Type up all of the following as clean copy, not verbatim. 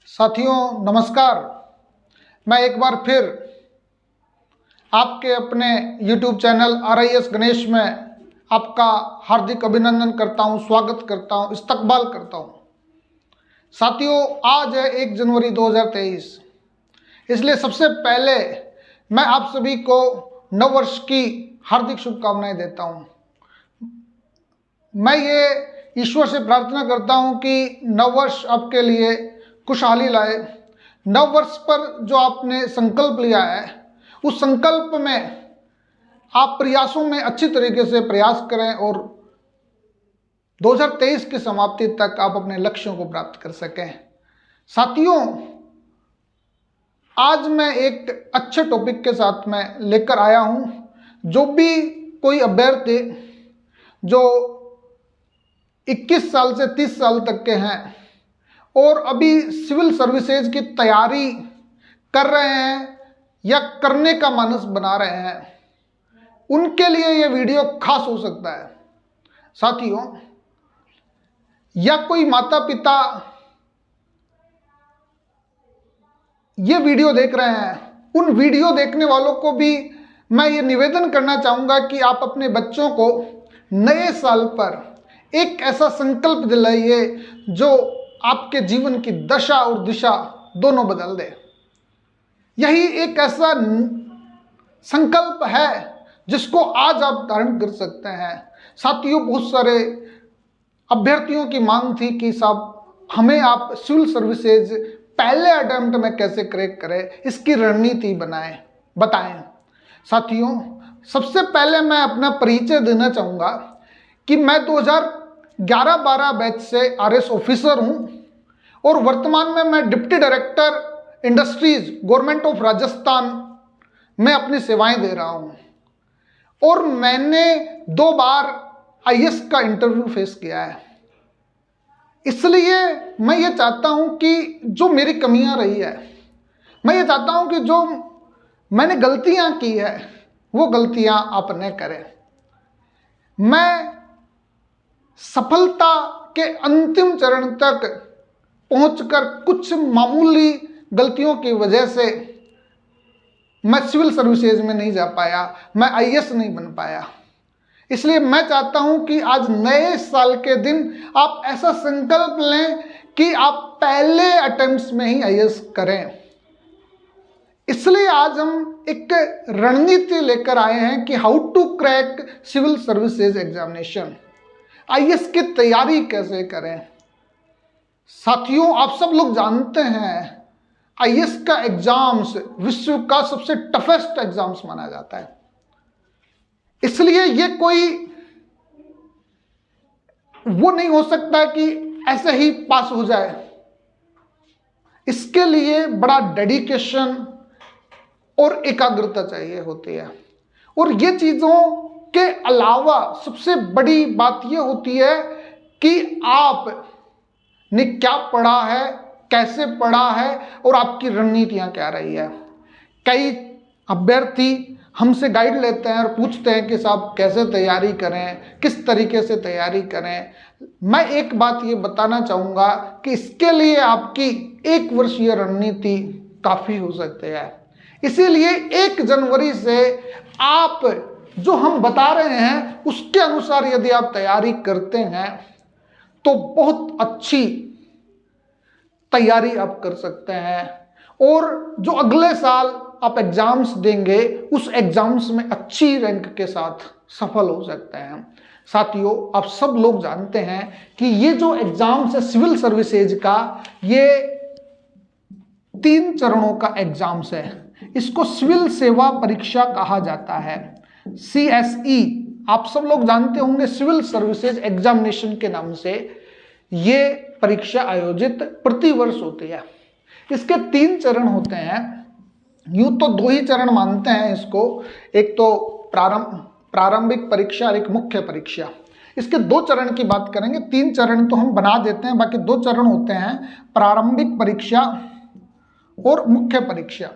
साथियों नमस्कार। मैं एक बार फिर आपके अपने YouTube चैनल RIS गणेश में आपका हार्दिक अभिनंदन करता हूं, स्वागत करता हूं, इस्तकबाल करता हूं। साथियों आज है 1 जनवरी 2023, इसलिए सबसे पहले मैं आप सभी को नव वर्ष की हार्दिक शुभकामनाएं देता हूं। मैं ये ईश्वर से प्रार्थना करता हूं कि नव वर्ष आपके लिए खुशहाली लाए। नव वर्ष पर जो आपने संकल्प लिया है उस संकल्प में आप प्रयासों में अच्छी तरीके से प्रयास करें और 2023 की समाप्ति तक आप अपने लक्ष्यों को प्राप्त कर सकें। साथियों आज मैं एक अच्छे टॉपिक के साथ में लेकर आया हूं। जो भी कोई अभ्यर्थी जो 21 साल से 30 साल तक के हैं और अभी सिविल सर्विसेज की तैयारी कर रहे हैं या करने का मानस बना रहे हैं, उनके लिए यह वीडियो खास हो सकता है। साथियों या कोई माता पिता ये वीडियो देख रहे हैं, उन वीडियो देखने वालों को भी मैं ये निवेदन करना चाहूँगा कि आप अपने बच्चों को नए साल पर एक ऐसा संकल्प दिलाइए जो आपके जीवन की दशा और दिशा दोनों बदल दे। यही एक ऐसा संकल्प है जिसको आज आप धारण कर सकते हैं। साथियों बहुत सारे अभ्यर्थियों की मांग थी कि साहब हमें आप सिविल सर्विसेज पहले अटेम्प्ट में कैसे क्रैक करें, इसकी रणनीति बताएं। साथियों सबसे पहले मैं अपना परिचय देना चाहूँगा कि मैं 2011-12 बैच से RS ऑफिसर हूं और वर्तमान में मैं deputy director industries government of Rajasthan में अपनी सेवाएं दे रहा हूं और मैंने 2 बार IS का इंटरव्यू फेस किया है। इसलिए मैं ये चाहता हूं कि जो मेरी कमियां रही है, मैं ये चाहता हूं कि जो मैंने गलतियां की है वो गलतियां आप न करें। मैं सफलता के अंतिम चरण तक पहुंचकर कुछ मामूली गलतियों की वजह से मैं सिविल सर्विसेज में नहीं जा पाया, मैं IS नहीं बन पाया। इसलिए मैं चाहता हूं कि आज नए साल के दिन आप ऐसा संकल्प लें कि आप पहले अटेम्प्ट्स में ही IS करें। इसलिए आज हम एक रणनीति लेकर आए हैं कि how to crack civil services examination, IS की तैयारी कैसे करें। साथियों आप सब लोग जानते हैं IS का एग्जाम्स विश्व का सबसे टफेस्ट एग्जाम्स माना जाता है। इसलिए ये कोई वो नहीं हो सकता कि ऐसे ही पास हो जाए। इसके लिए बड़ा डेडिकेशन और एकाग्रता चाहिए होती है। और ये चीजों के अलावा सबसे बड़ी बात यह होती है कि आपने क्या पढ़ा है, कैसे पढ़ा है और आपकी रणनीतियां क्या रही है। कई अभ्यर्थी हमसे गाइड लेते हैं और पूछते हैं कि साहब कैसे तैयारी करें, किस तरीके से तैयारी करें। मैं एक बात ये बताना चाहूँगा कि इसके लिए आपकी 1 वर्षीय रणनीति काफ़ी हो सकती है। इसीलिए 1 जनवरी से आप जो हम बता रहे हैं उसके अनुसार यदि आप तैयारी करते हैं तो बहुत अच्छी तैयारी आप कर सकते हैं और जो अगले साल आप एग्जाम्स देंगे उस एग्जाम्स में अच्छी रैंक के साथ सफल हो सकते हैं। साथियों आप सब लोग जानते हैं कि ये जो एग्जाम्स है सिविल सर्विसेज का, ये 3 चरणों का एग्जाम्स है। इसको सिविल सेवा परीक्षा कहा जाता है, CSE आप सब लोग जानते होंगे। सिविल सर्विसेज एग्जामिनेशन के नाम से ये परीक्षा आयोजित प्रतिवर्ष होती है। इसके 3 चरण होते हैं। यूं तो 2 ही चरण मानते हैं इसको, एक तो प्रारंभिक परीक्षा और एक मुख्य परीक्षा। इसके 2 चरण की बात करेंगे, 3 चरण तो हम बना देते हैं, बाकी 2 चरण होते हैं, प्रारंभिक परीक्षा और मुख्य परीक्षा।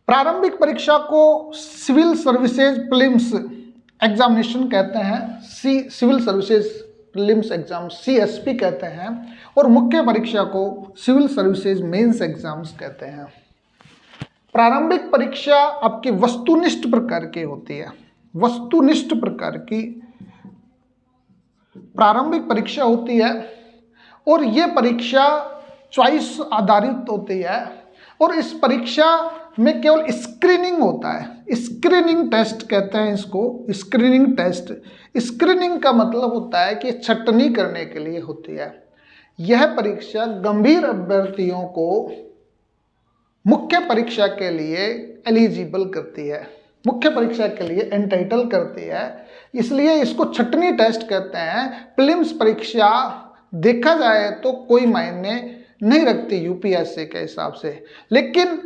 प्रारंभिक परीक्षा को सिविल सर्विसेज प्रीलिम्स एग्जामिनेशन कहते हैं, civil services prelims exam CSP कहते हैं और मुख्य परीक्षा को सिविल सर्विसेज मेंस एग्जाम्स कहते हैं। प्रारंभिक परीक्षा आपकी वस्तुनिष्ठ प्रकार की होती है। वस्तुनिष्ठ प्रकार की प्रारंभिक परीक्षा होती है और ये परीक्षा चॉइस आधारित होती है और इस परीक्षा में केवल स्क्रीनिंग होता है। स्क्रीनिंग टेस्ट कहते हैं इसको, स्क्रीनिंग टेस्ट। स्क्रीनिंग का मतलब होता है कि छटनी करने के लिए होती है। यह परीक्षा गंभीर अभ्यर्थियों को मुख्य परीक्षा के लिए एलिजिबल करती है, मुख्य परीक्षा के लिए एंटाइटल करती है, इसलिए इसको छटनी टेस्ट कहते हैं। प्रीलिम्स परीक्षा देखा जाए तो कोई मायने नहीं रखती यूपीएससी के हिसाब से, लेकिन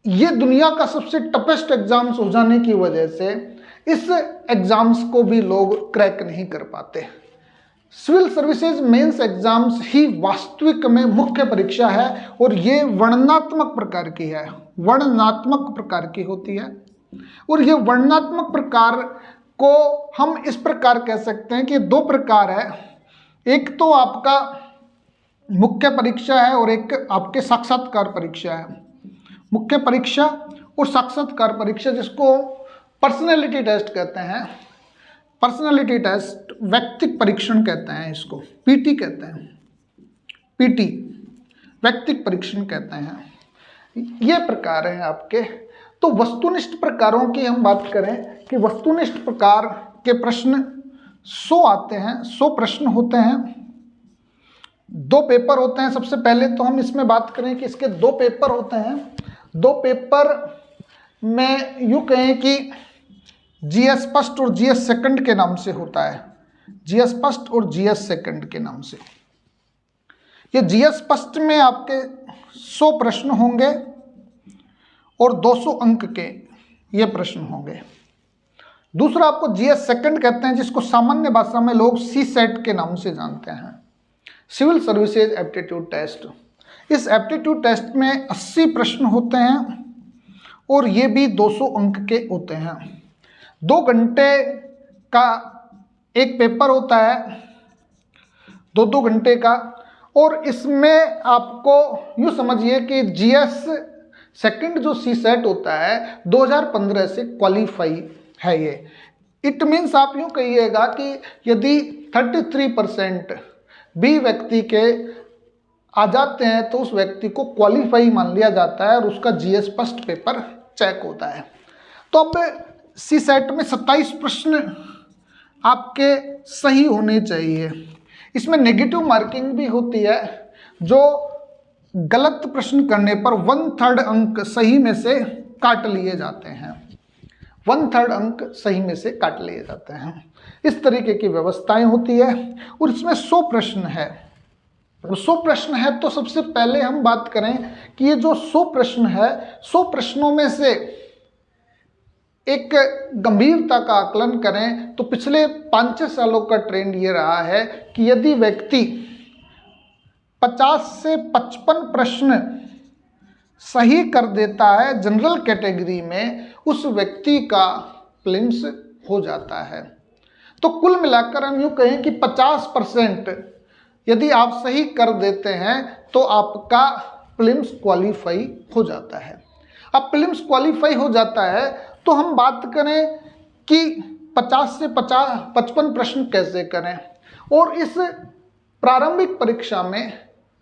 ये दुनिया का सबसे टफेस्ट एग्जाम्स हो जाने की वजह से इस एग्जाम्स को भी लोग क्रैक नहीं कर पाते। सिविल सर्विसेज मेंस एग्जाम्स ही वास्तविक में मुख्य परीक्षा है और ये वर्णनात्मक प्रकार की है, वर्णनात्मक प्रकार की होती है। और ये वर्णनात्मक प्रकार को हम इस प्रकार कह सकते हैं कि दो प्रकार है, एक तो आपका मुख्य परीक्षा है और एक आपके साक्षात्कार परीक्षा है। मुख्य परीक्षा और साक्षात्कार परीक्षा जिसको पर्सनैलिटी टेस्ट कहते हैं, पर्सनैलिटी टेस्ट, व्यक्तिक परीक्षण कहते हैं इसको, पीटी कहते हैं, पीटी व्यक्तिक परीक्षण कहते हैं। ये प्रकार हैं आपके। तो वस्तुनिष्ठ प्रकारों की हम बात करें कि वस्तुनिष्ठ प्रकार के प्रश्न 100 आते हैं, 100 प्रश्न होते हैं, 2 पेपर होते हैं। सबसे पहले तो हम इसमें बात करें कि इसके 2 पेपर होते हैं। 2 पेपर में यूँ कहें कि जीएस फर्स्ट और जीएस सेकंड के नाम से होता है, जीएस फर्स्ट और जीएस सेकंड के नाम से। ये जीएस फर्स्ट में आपके 100 प्रश्न होंगे और 200 अंक के ये प्रश्न होंगे। दूसरा आपको जीएस सेकंड कहते हैं जिसको सामान्य भाषा में लोग सी सेट के नाम से जानते हैं, सिविल सर्विसेज एप्टीट्यूड टेस्ट। इस एप्टीट्यूड टेस्ट में 80 प्रश्न होते हैं और ये भी 200 अंक के होते हैं। 2 घंटे का एक पेपर होता है, 2-2 घंटे का। और इसमें आपको यूँ समझिए कि जीएस सेकंड जो सी सेट होता है 2015 से क्वालिफाई है ये। इट मीन्स आप यूँ कहिएगा कि यदि 33% भी व्यक्ति के आ जाते हैं तो उस व्यक्ति को क्वालिफाई मान लिया जाता है और उसका जीएस फर्स्ट पेपर चेक होता है। तो अब सी सेट में 27 प्रश्न आपके सही होने चाहिए। इसमें नेगेटिव मार्किंग भी होती है, जो गलत प्रश्न करने पर 1/3 अंक सही में से काट लिए जाते हैं, 1/3 अंक सही में से काट लिए जाते हैं। इस तरीके की व्यवस्थाएं होती है और इसमें 100 प्रश्न है। 100 प्रश्न है तो सबसे पहले हम बात करें कि ये जो 100 प्रश्न है, 100 प्रश्नों में से एक गंभीरता का आकलन करें तो पिछले 5-6 सालों का ट्रेंड ये रहा है कि यदि व्यक्ति 50 से 55 प्रश्न सही कर देता है जनरल कैटेगरी में, उस व्यक्ति का प्रीलिम्स हो जाता है। तो कुल मिलाकर हम यूँ कहें कि 50% यदि आप सही कर देते हैं तो आपका प्रीलिम्स क्वालिफाई हो जाता है। अब प्रीलिम्स क्वालिफाई हो जाता है तो हम बात करें कि 50 से 55 प्रश्न कैसे करें और इस प्रारंभिक परीक्षा में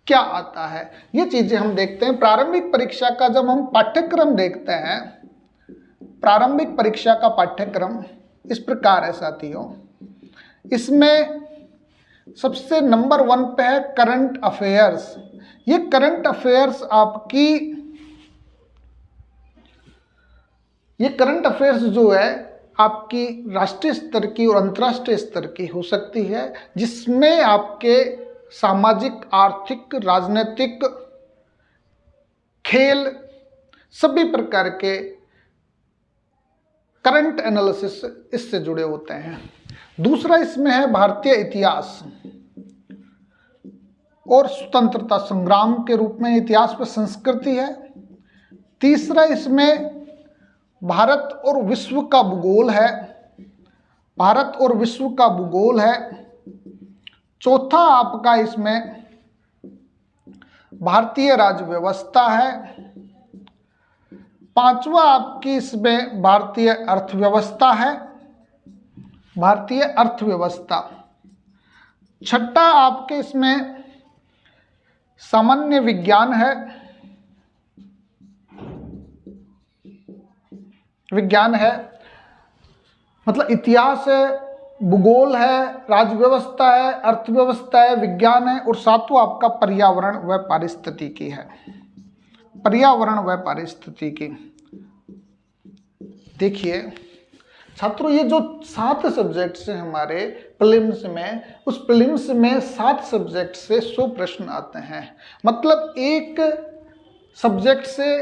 क्या आता है, ये चीज़ें हम देखते हैं। प्रारंभिक परीक्षा का जब हम पाठ्यक्रम देखते हैं, प्रारंभिक परीक्षा का पाठ्यक्रम इस प्रकार है साथियों। इसमें सबसे नंबर 1 पे है करंट अफेयर्स। ये करंट अफेयर्स आपकी, ये करंट अफेयर्स जो है आपकी राष्ट्रीय स्तर की और अंतर्राष्ट्रीय स्तर की हो सकती है, जिसमें आपके सामाजिक, आर्थिक, राजनीतिक, खेल सभी प्रकार के करंट एनालिसिस इससे जुड़े होते हैं। दूसरा इसमें है भारतीय इतिहास और स्वतंत्रता संग्राम के रूप में इतिहास पर संस्कृति है। तीसरा इसमें भारत और विश्व का भूगोल है, भारत और विश्व का भूगोल है। चौथा आपका इसमें भारतीय राज्य व्यवस्था है। पांचवा आपकी इसमें भारतीय अर्थव्यवस्था है, भारतीय अर्थव्यवस्था। छठा आपके इसमें सामान्य विज्ञान है, विज्ञान है मतलब इतिहास है, भूगोल है, राज्य व्यवस्था है, अर्थव्यवस्था है, विज्ञान है। और सातवां आपका पर्यावरण व पारिस्थितिकी है, पर्यावरण व पारिस्थितिकी। देखिए छात्रों, ये जो 7 सब्जेक्ट्स हैं हमारे प्रीलिम्स में, उस प्रीलिम्स में 7 सब्जेक्ट से 100 प्रश्न आते हैं। मतलब एक सब्जेक्ट से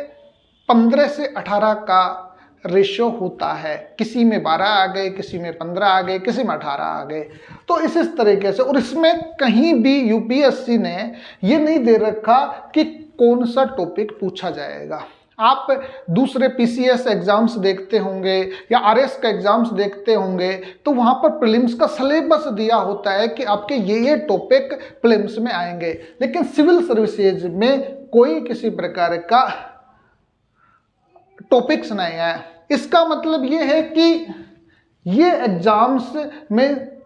15 से 18 का रेशियो होता है। किसी में 12 आ गए, किसी में 15 आ गए, किसी में 18 आ गए। तो इस तरीके से, और इसमें कहीं भी यूपीएससी ने ये नहीं दे रखा कि कौन सा टॉपिक पूछा जाएगा। आप दूसरे पीसीएस एग्जाम्स देखते होंगे या आरएस का एग्जाम्स देखते होंगे, तो वहां पर प्रीलिम्स का सिलेबस दिया होता है कि आपके ये टॉपिक प्रीलिम्स में आएंगे। लेकिन सिविल सर्विसेज में कोई किसी प्रकार का टॉपिक्स नहीं है। इसका मतलब ये है कि ये एग्जाम्स में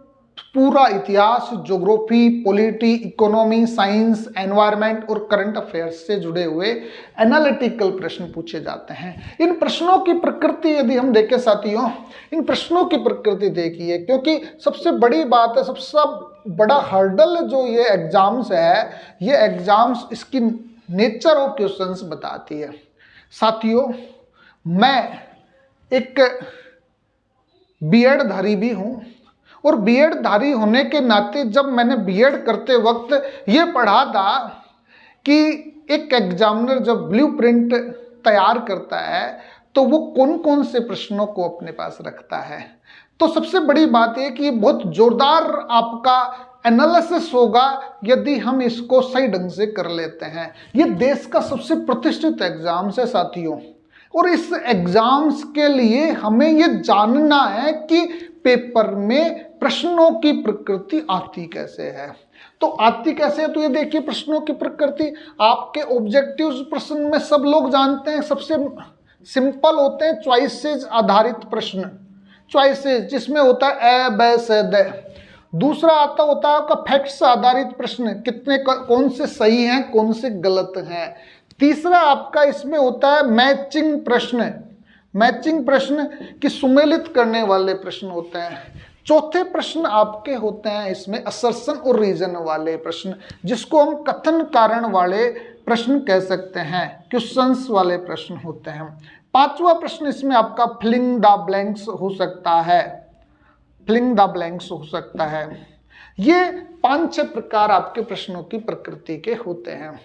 पूरा इतिहास, geography, polity, economy, science, environment और करंट अफेयर्स से जुड़े हुए एनालिटिकल प्रश्न पूछे जाते हैं। इन प्रश्नों की प्रकृति यदि हम देखें साथियों, इन प्रश्नों की प्रकृति देखिए, क्योंकि सबसे बड़ी बात है, सबसे बड़ा हर्डल जो ये एग्जाम्स है, ये एग्जाम्स इसकी नेचर ऑफ क्वेश्चंस बताती है। साथियों, मैं एक बीएड धारी भी हूं, और बीएड धारी होने के नाते जब मैंने बीएड करते वक्त ये पढ़ा था कि एक एग्जामिनर जब ब्लूप्रिंट तैयार करता है तो वो कौन कौन से प्रश्नों को अपने पास रखता है। तो सबसे बड़ी बात है कि ये बहुत जोरदार आपका एनालिसिस होगा यदि हम इसको सही ढंग से कर लेते हैं। ये देश का सबसे प्रतिष्ठित एग्जाम्स है साथियों, और इस एग्जाम्स के लिए हमें ये जानना है कि पेपर में प्रश्नों की प्रकृति आती कैसे है। तो आती कैसे है, तो ये देखिए प्रश्नों की प्रकृति। आपके ऑब्जेक्टिव्स प्रश्न में सब लोग जानते हैं, सबसे सिंपल होते हैं चॉइसेस आधारित प्रश्न, चॉइसेस जिसमें होता है ए, ब, स, द। दूसरा आता होता है आपका फैक्ट्स आधारित प्रश्न, कितने कौन से सही हैं, कौन से गलत हैं। तीसरा आपका इसमें होता है मैचिंग प्रश्न, मैचिंग प्रश्न की सुमेलित करने वाले प्रश्न होते हैं। चौथे प्रश्न आपके होते हैं इसमें असर्शन और रीजन वाले प्रश्न, जिसको हम कथन कारण वाले प्रश्न कह सकते हैं, क्वेश्चंस वाले प्रश्न होते हैं। पांचवा प्रश्न इसमें आपका फिलिंग द ब्लैंक्स हो सकता है, फिलिंग द ब्लैंक्स हो सकता है। ये 5-6 प्रकार आपके प्रश्नों की प्रकृति के होते हैं।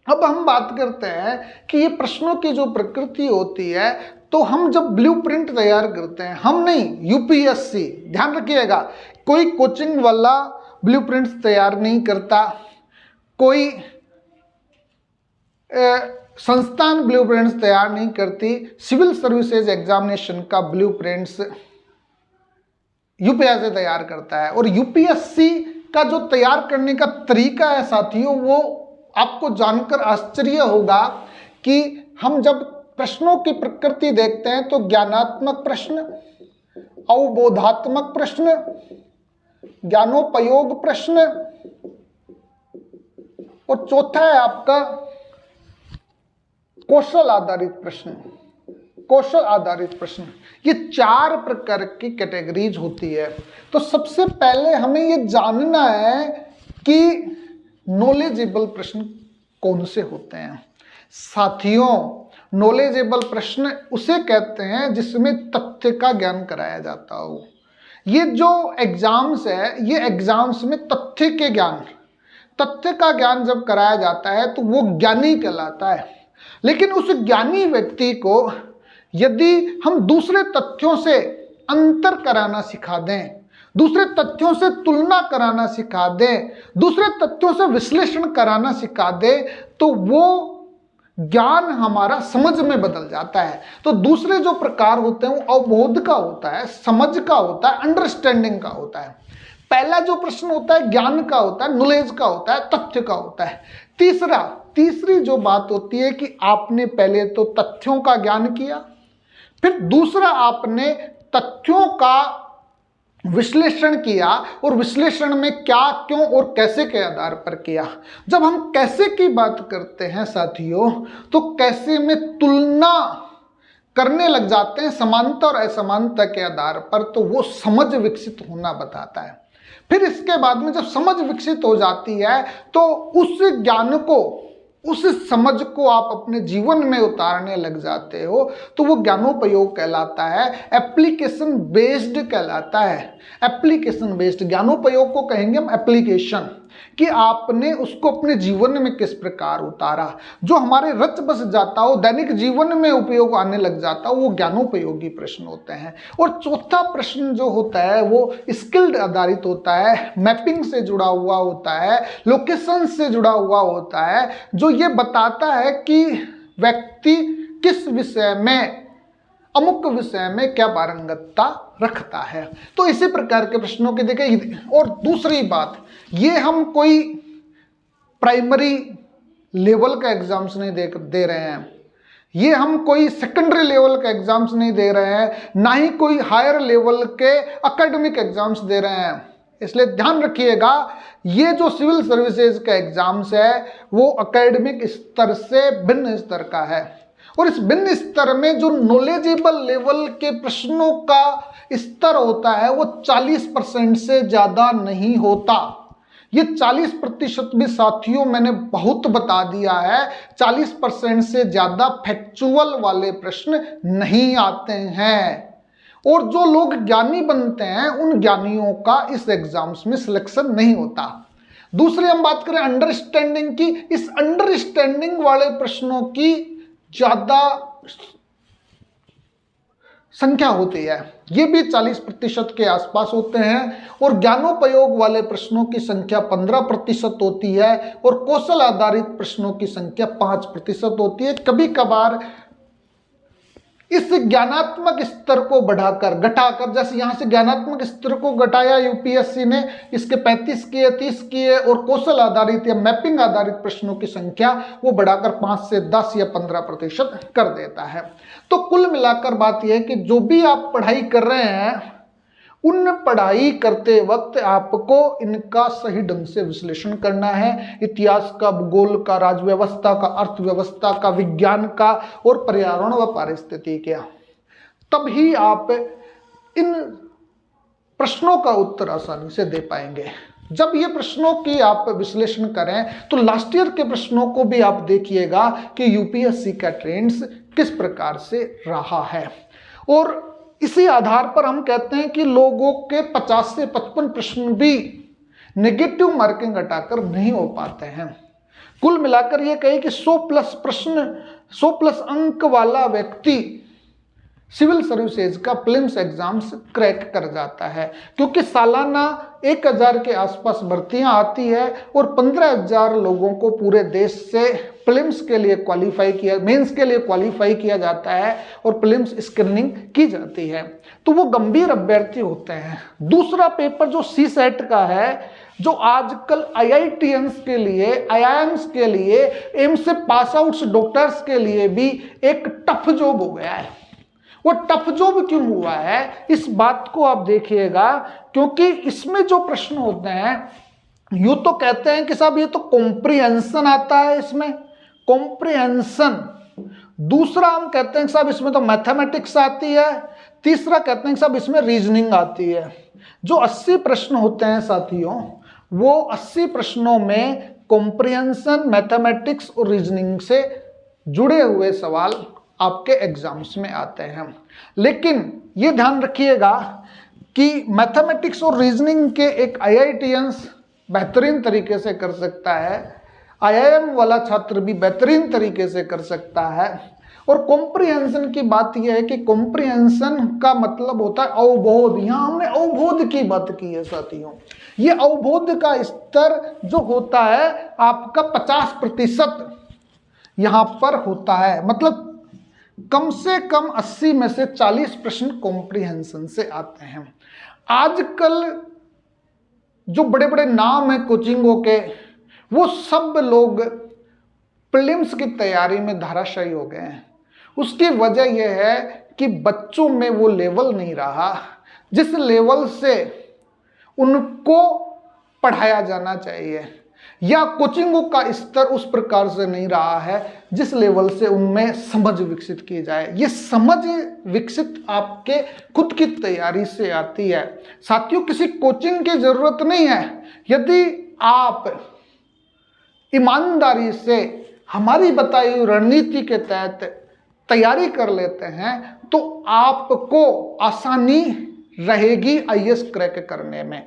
अब हम बात करते हैं कि ये प्रश्नों की जो प्रकृति होती है, तो हम जब ब्लूप्रिंट तैयार करते हैं, हम नहीं, यूपीएससी, ध्यान रखिएगा, कोई कोचिंग वाला ब्लूप्रिंट्स तैयार नहीं करता, कोई संस्थान ब्लूप्रिंट्स तैयार नहीं करती। सिविल सर्विसेज एग्जामिनेशन का ब्लूप्रिंट्स यूपीएससी तैयार करता है। और यूपीएससी का जो तैयार करने का तरीका है साथियों, वो आपको जानकर आश्चर्य होगा कि हम जब प्रश्नों की प्रकृति देखते हैं तो ज्ञानात्मक प्रश्न, अवबोधात्मक प्रश्न, ज्ञानोपयोग प्रश्न, और चौथा है आपका कौशल आधारित प्रश्न, कौशल आधारित प्रश्न। ये 4 प्रकार की कैटेगरीज होती है। तो सबसे पहले हमें ये जानना है कि नॉलेजेबल प्रश्न कौन से होते हैं। साथियों, नॉलेजेबल प्रश्न उसे कहते हैं जिसमें तथ्य का ज्ञान कराया जाता हो। ये जो एग्जाम्स है, ये एग्जाम्स में तथ्य के ज्ञान, तथ्य का ज्ञान जब कराया जाता है तो वो ज्ञानी कहलाता है। लेकिन उस ज्ञानी व्यक्ति को यदि हम दूसरे तथ्यों से अंतर कराना सिखा दें, दूसरे तथ्यों से तुलना कराना सिखा दें, दूसरे तथ्यों से विश्लेषण कराना सिखा दें, तो वो ज्ञान हमारा समझ में बदल जाता है। तो दूसरे जो प्रकार होते हैं वो अवबोध का होता है, समझ का होता है, अंडरस्टैंडिंग का होता है। पहला जो प्रश्न होता है ज्ञान का होता है, नॉलेज का होता है, तथ्य का होता है। तीसरी जो बात होती है कि आपने पहले तो तथ्यों का ज्ञान किया, फिर दूसरा आपने तथ्यों का विश्लेषण किया और विश्लेषण में क्या, क्यों और कैसे के आधार पर किया। जब हम कैसे की बात करते हैं साथियों, तो कैसे में तुलना करने लग जाते हैं समानता और असमानता के आधार पर, तो वो समझ विकसित होना बताता है। फिर इसके बाद में जब समझ विकसित हो जाती है तो उस ज्ञान को, उस समझ को आप अपने जीवन में उतारने लग जाते हो, तो वो ज्ञानोपयोग कहलाता है, एप्लीकेशन बेस्ड कहलाता है। एप्लीकेशन बेस्ड ज्ञानोपयोग को कहेंगे हम एप्लीकेशन, कि आपने उसको अपने जीवन में किस प्रकार उतारा। जो हमारे रच बस जाता हो, दैनिक जीवन में उपयोग आने लग जाता हो, वो ज्ञानोपयोगी प्रश्न होते हैं। और चौथा प्रश्न जो होता है वो स्किल्ड आधारित होता है, मैपिंग से जुड़ा हुआ होता है, लोकेशन से जुड़ा हुआ होता है, जो ये बताता है कि व्यक्ति किस विषय में, अमुक विषय में क्या पारंगतता रखता है। तो इसी प्रकार के प्रश्नों के देखिए। और दूसरी बात, ये हम कोई प्राइमरी लेवल का एग्जाम्स नहीं दे रहे हैं, ये हम कोई सेकेंडरी लेवल का एग्जाम्स नहीं दे रहे हैं, ना ही कोई हायर लेवल के एकेडमिक एग्जाम्स दे रहे हैं। इसलिए ध्यान रखिएगा, ये जो सिविल सर्विसेज का एग्जाम्स है वो एकेडमिक स्तर से भिन्न स्तर का है। और इस भिन्न स्तर में जो नॉलेजेबल लेवल के प्रश्नों का स्तर होता है वो 40% से ज्यादा नहीं होता। ये 40% भी साथियों मैंने बहुत बता दिया है, 40% से ज्यादा फैक्चुअल वाले प्रश्न नहीं आते हैं। और जो लोग ज्ञानी बनते हैं उन ज्ञानियों का इस एग्जाम्स में सिलेक्शन नहीं होता। दूसरी हम बात करें अंडरस्टैंडिंग की, इस अंडरस्टैंडिंग वाले प्रश्नों की ज्यादा संख्या होती है, ये भी 40% के आसपास होते हैं। और ज्ञानोपयोग वाले प्रश्नों की संख्या 15% होती है और कौशल आधारित प्रश्नों की संख्या 5% होती है। कभी कभार इस ज्ञानात्मक स्तर को बढ़ाकर, घटाकर, जैसे यहां से ज्ञानात्मक स्तर को घटाया यूपीएससी ने, इसके 35 किए, 30 किए, और कौशल आधारित या मैपिंग आधारित प्रश्नों की संख्या वो बढ़ाकर 5 से 10 या 15% कर देता है। तो कुल मिलाकर बात यह है कि जो भी आप पढ़ाई कर रहे हैं, उन पढ़ाई करते वक्त आपको इनका सही ढंग से विश्लेषण करना है। इतिहास का, भूगोल का, राजव्यवस्था का, अर्थव्यवस्था का, विज्ञान का और पर्यावरण व पारिस्थितिकी का। तभी आप इन प्रश्नों का उत्तर आसानी से दे पाएंगे। जब ये प्रश्नों की आप विश्लेषण करें तो लास्ट ईयर के प्रश्नों को भी आप देखिएगा कि यूपीएससी का ट्रेंड्स किस प्रकार से रहा है। और इसी आधार पर हम कहते हैं कि लोगों के 50 से 55 प्रश्न भी नेगेटिव मार्किंग हटाकर नहीं हो पाते हैं। कुल मिलाकर ये कहे कि 100+ प्रश्न, 100+ अंक वाला व्यक्ति सिविल सर्विसेज का प्रीलिम्स एग्जाम्स क्रैक कर जाता है, क्योंकि सालाना 1000 के आसपास भर्तियां आती है और 15,000 लोगों को पूरे देश से प्रीलिम्स के लिए क्वालिफाई किया, मेंस के लिए क्वालिफाई किया जाता है और प्रीलिम्स स्क्रीनिंग की जाती है। तो वो गंभीर अभ्यर्थी होते हैं। दूसरा पेपर जो सीसेट का है, जो आजकल आईआईटीएंस के लिए, आईआईएम्स के लिए, एम्स से पास आउट्स डॉक्टर्स के लिए भी एक टफ जॉब हो गया है। वो टफ जॉब क्यों हुआ है, इस बात को आप देखिएगा, क्योंकि इसमें जो प्रश्न होते हैं, यूं तो कहते हैं कि साहब ये तो कॉम्प्रिहेंशन आता है, इसमें कॉम्प्रिहेंशन। दूसरा हम कहते हैं कि साहब इसमें तो मैथमेटिक्स आती है। तीसरा कहते हैं कि साहब इसमें रीजनिंग आती है। जो 80 प्रश्न होते हैं साथियों, वो 80 प्रश्नों में कॉम्प्रिहेंशन, मैथमेटिक्स और रीजनिंग से जुड़े हुए सवाल आपके एग्जाम्स में आते हैं। लेकिन ये ध्यान रखिएगा कि मैथमेटिक्स और रीजनिंग के एक आईआईटीएंस बेहतरीन तरीके से कर सकता है, आईआईएम वाला छात्र भी बेहतरीन तरीके से कर सकता है। और कॉम्प्रिहेंशन की बात यह है कि कॉम्प्रिहेंशन का मतलब होता है अवबोध। यहाँ हमने अवबोध की बात की है साथियों। ये अवबोध का स्तर जो होता है आपका 50% यहाँ पर होता है, मतलब कम से कम 80 में से 40 प्रश्न कॉम्प्रिहेंशन से आते हैं। आजकल जो बड़े बड़े नाम हैं कोचिंगों के, वो सब लोग प्रीलिम्स की तैयारी में धाराशायी हो गए हैं। उसकी वजह यह है कि बच्चों में वो लेवल नहीं रहा जिस लेवल से उनको पढ़ाया जाना चाहिए, या कोचिंगों का स्तर उस प्रकार से नहीं रहा है जिस लेवल से उनमें समझ विकसित की जाए। ये समझ विकसित आपके खुद की तैयारी से आती है साथियों, किसी कोचिंग की जरूरत नहीं है। यदि आप ईमानदारी से हमारी बताई हुई रणनीति के तहत तैयारी कर लेते हैं तो आपको आसानी रहेगी आईएएस क्रैक करने में।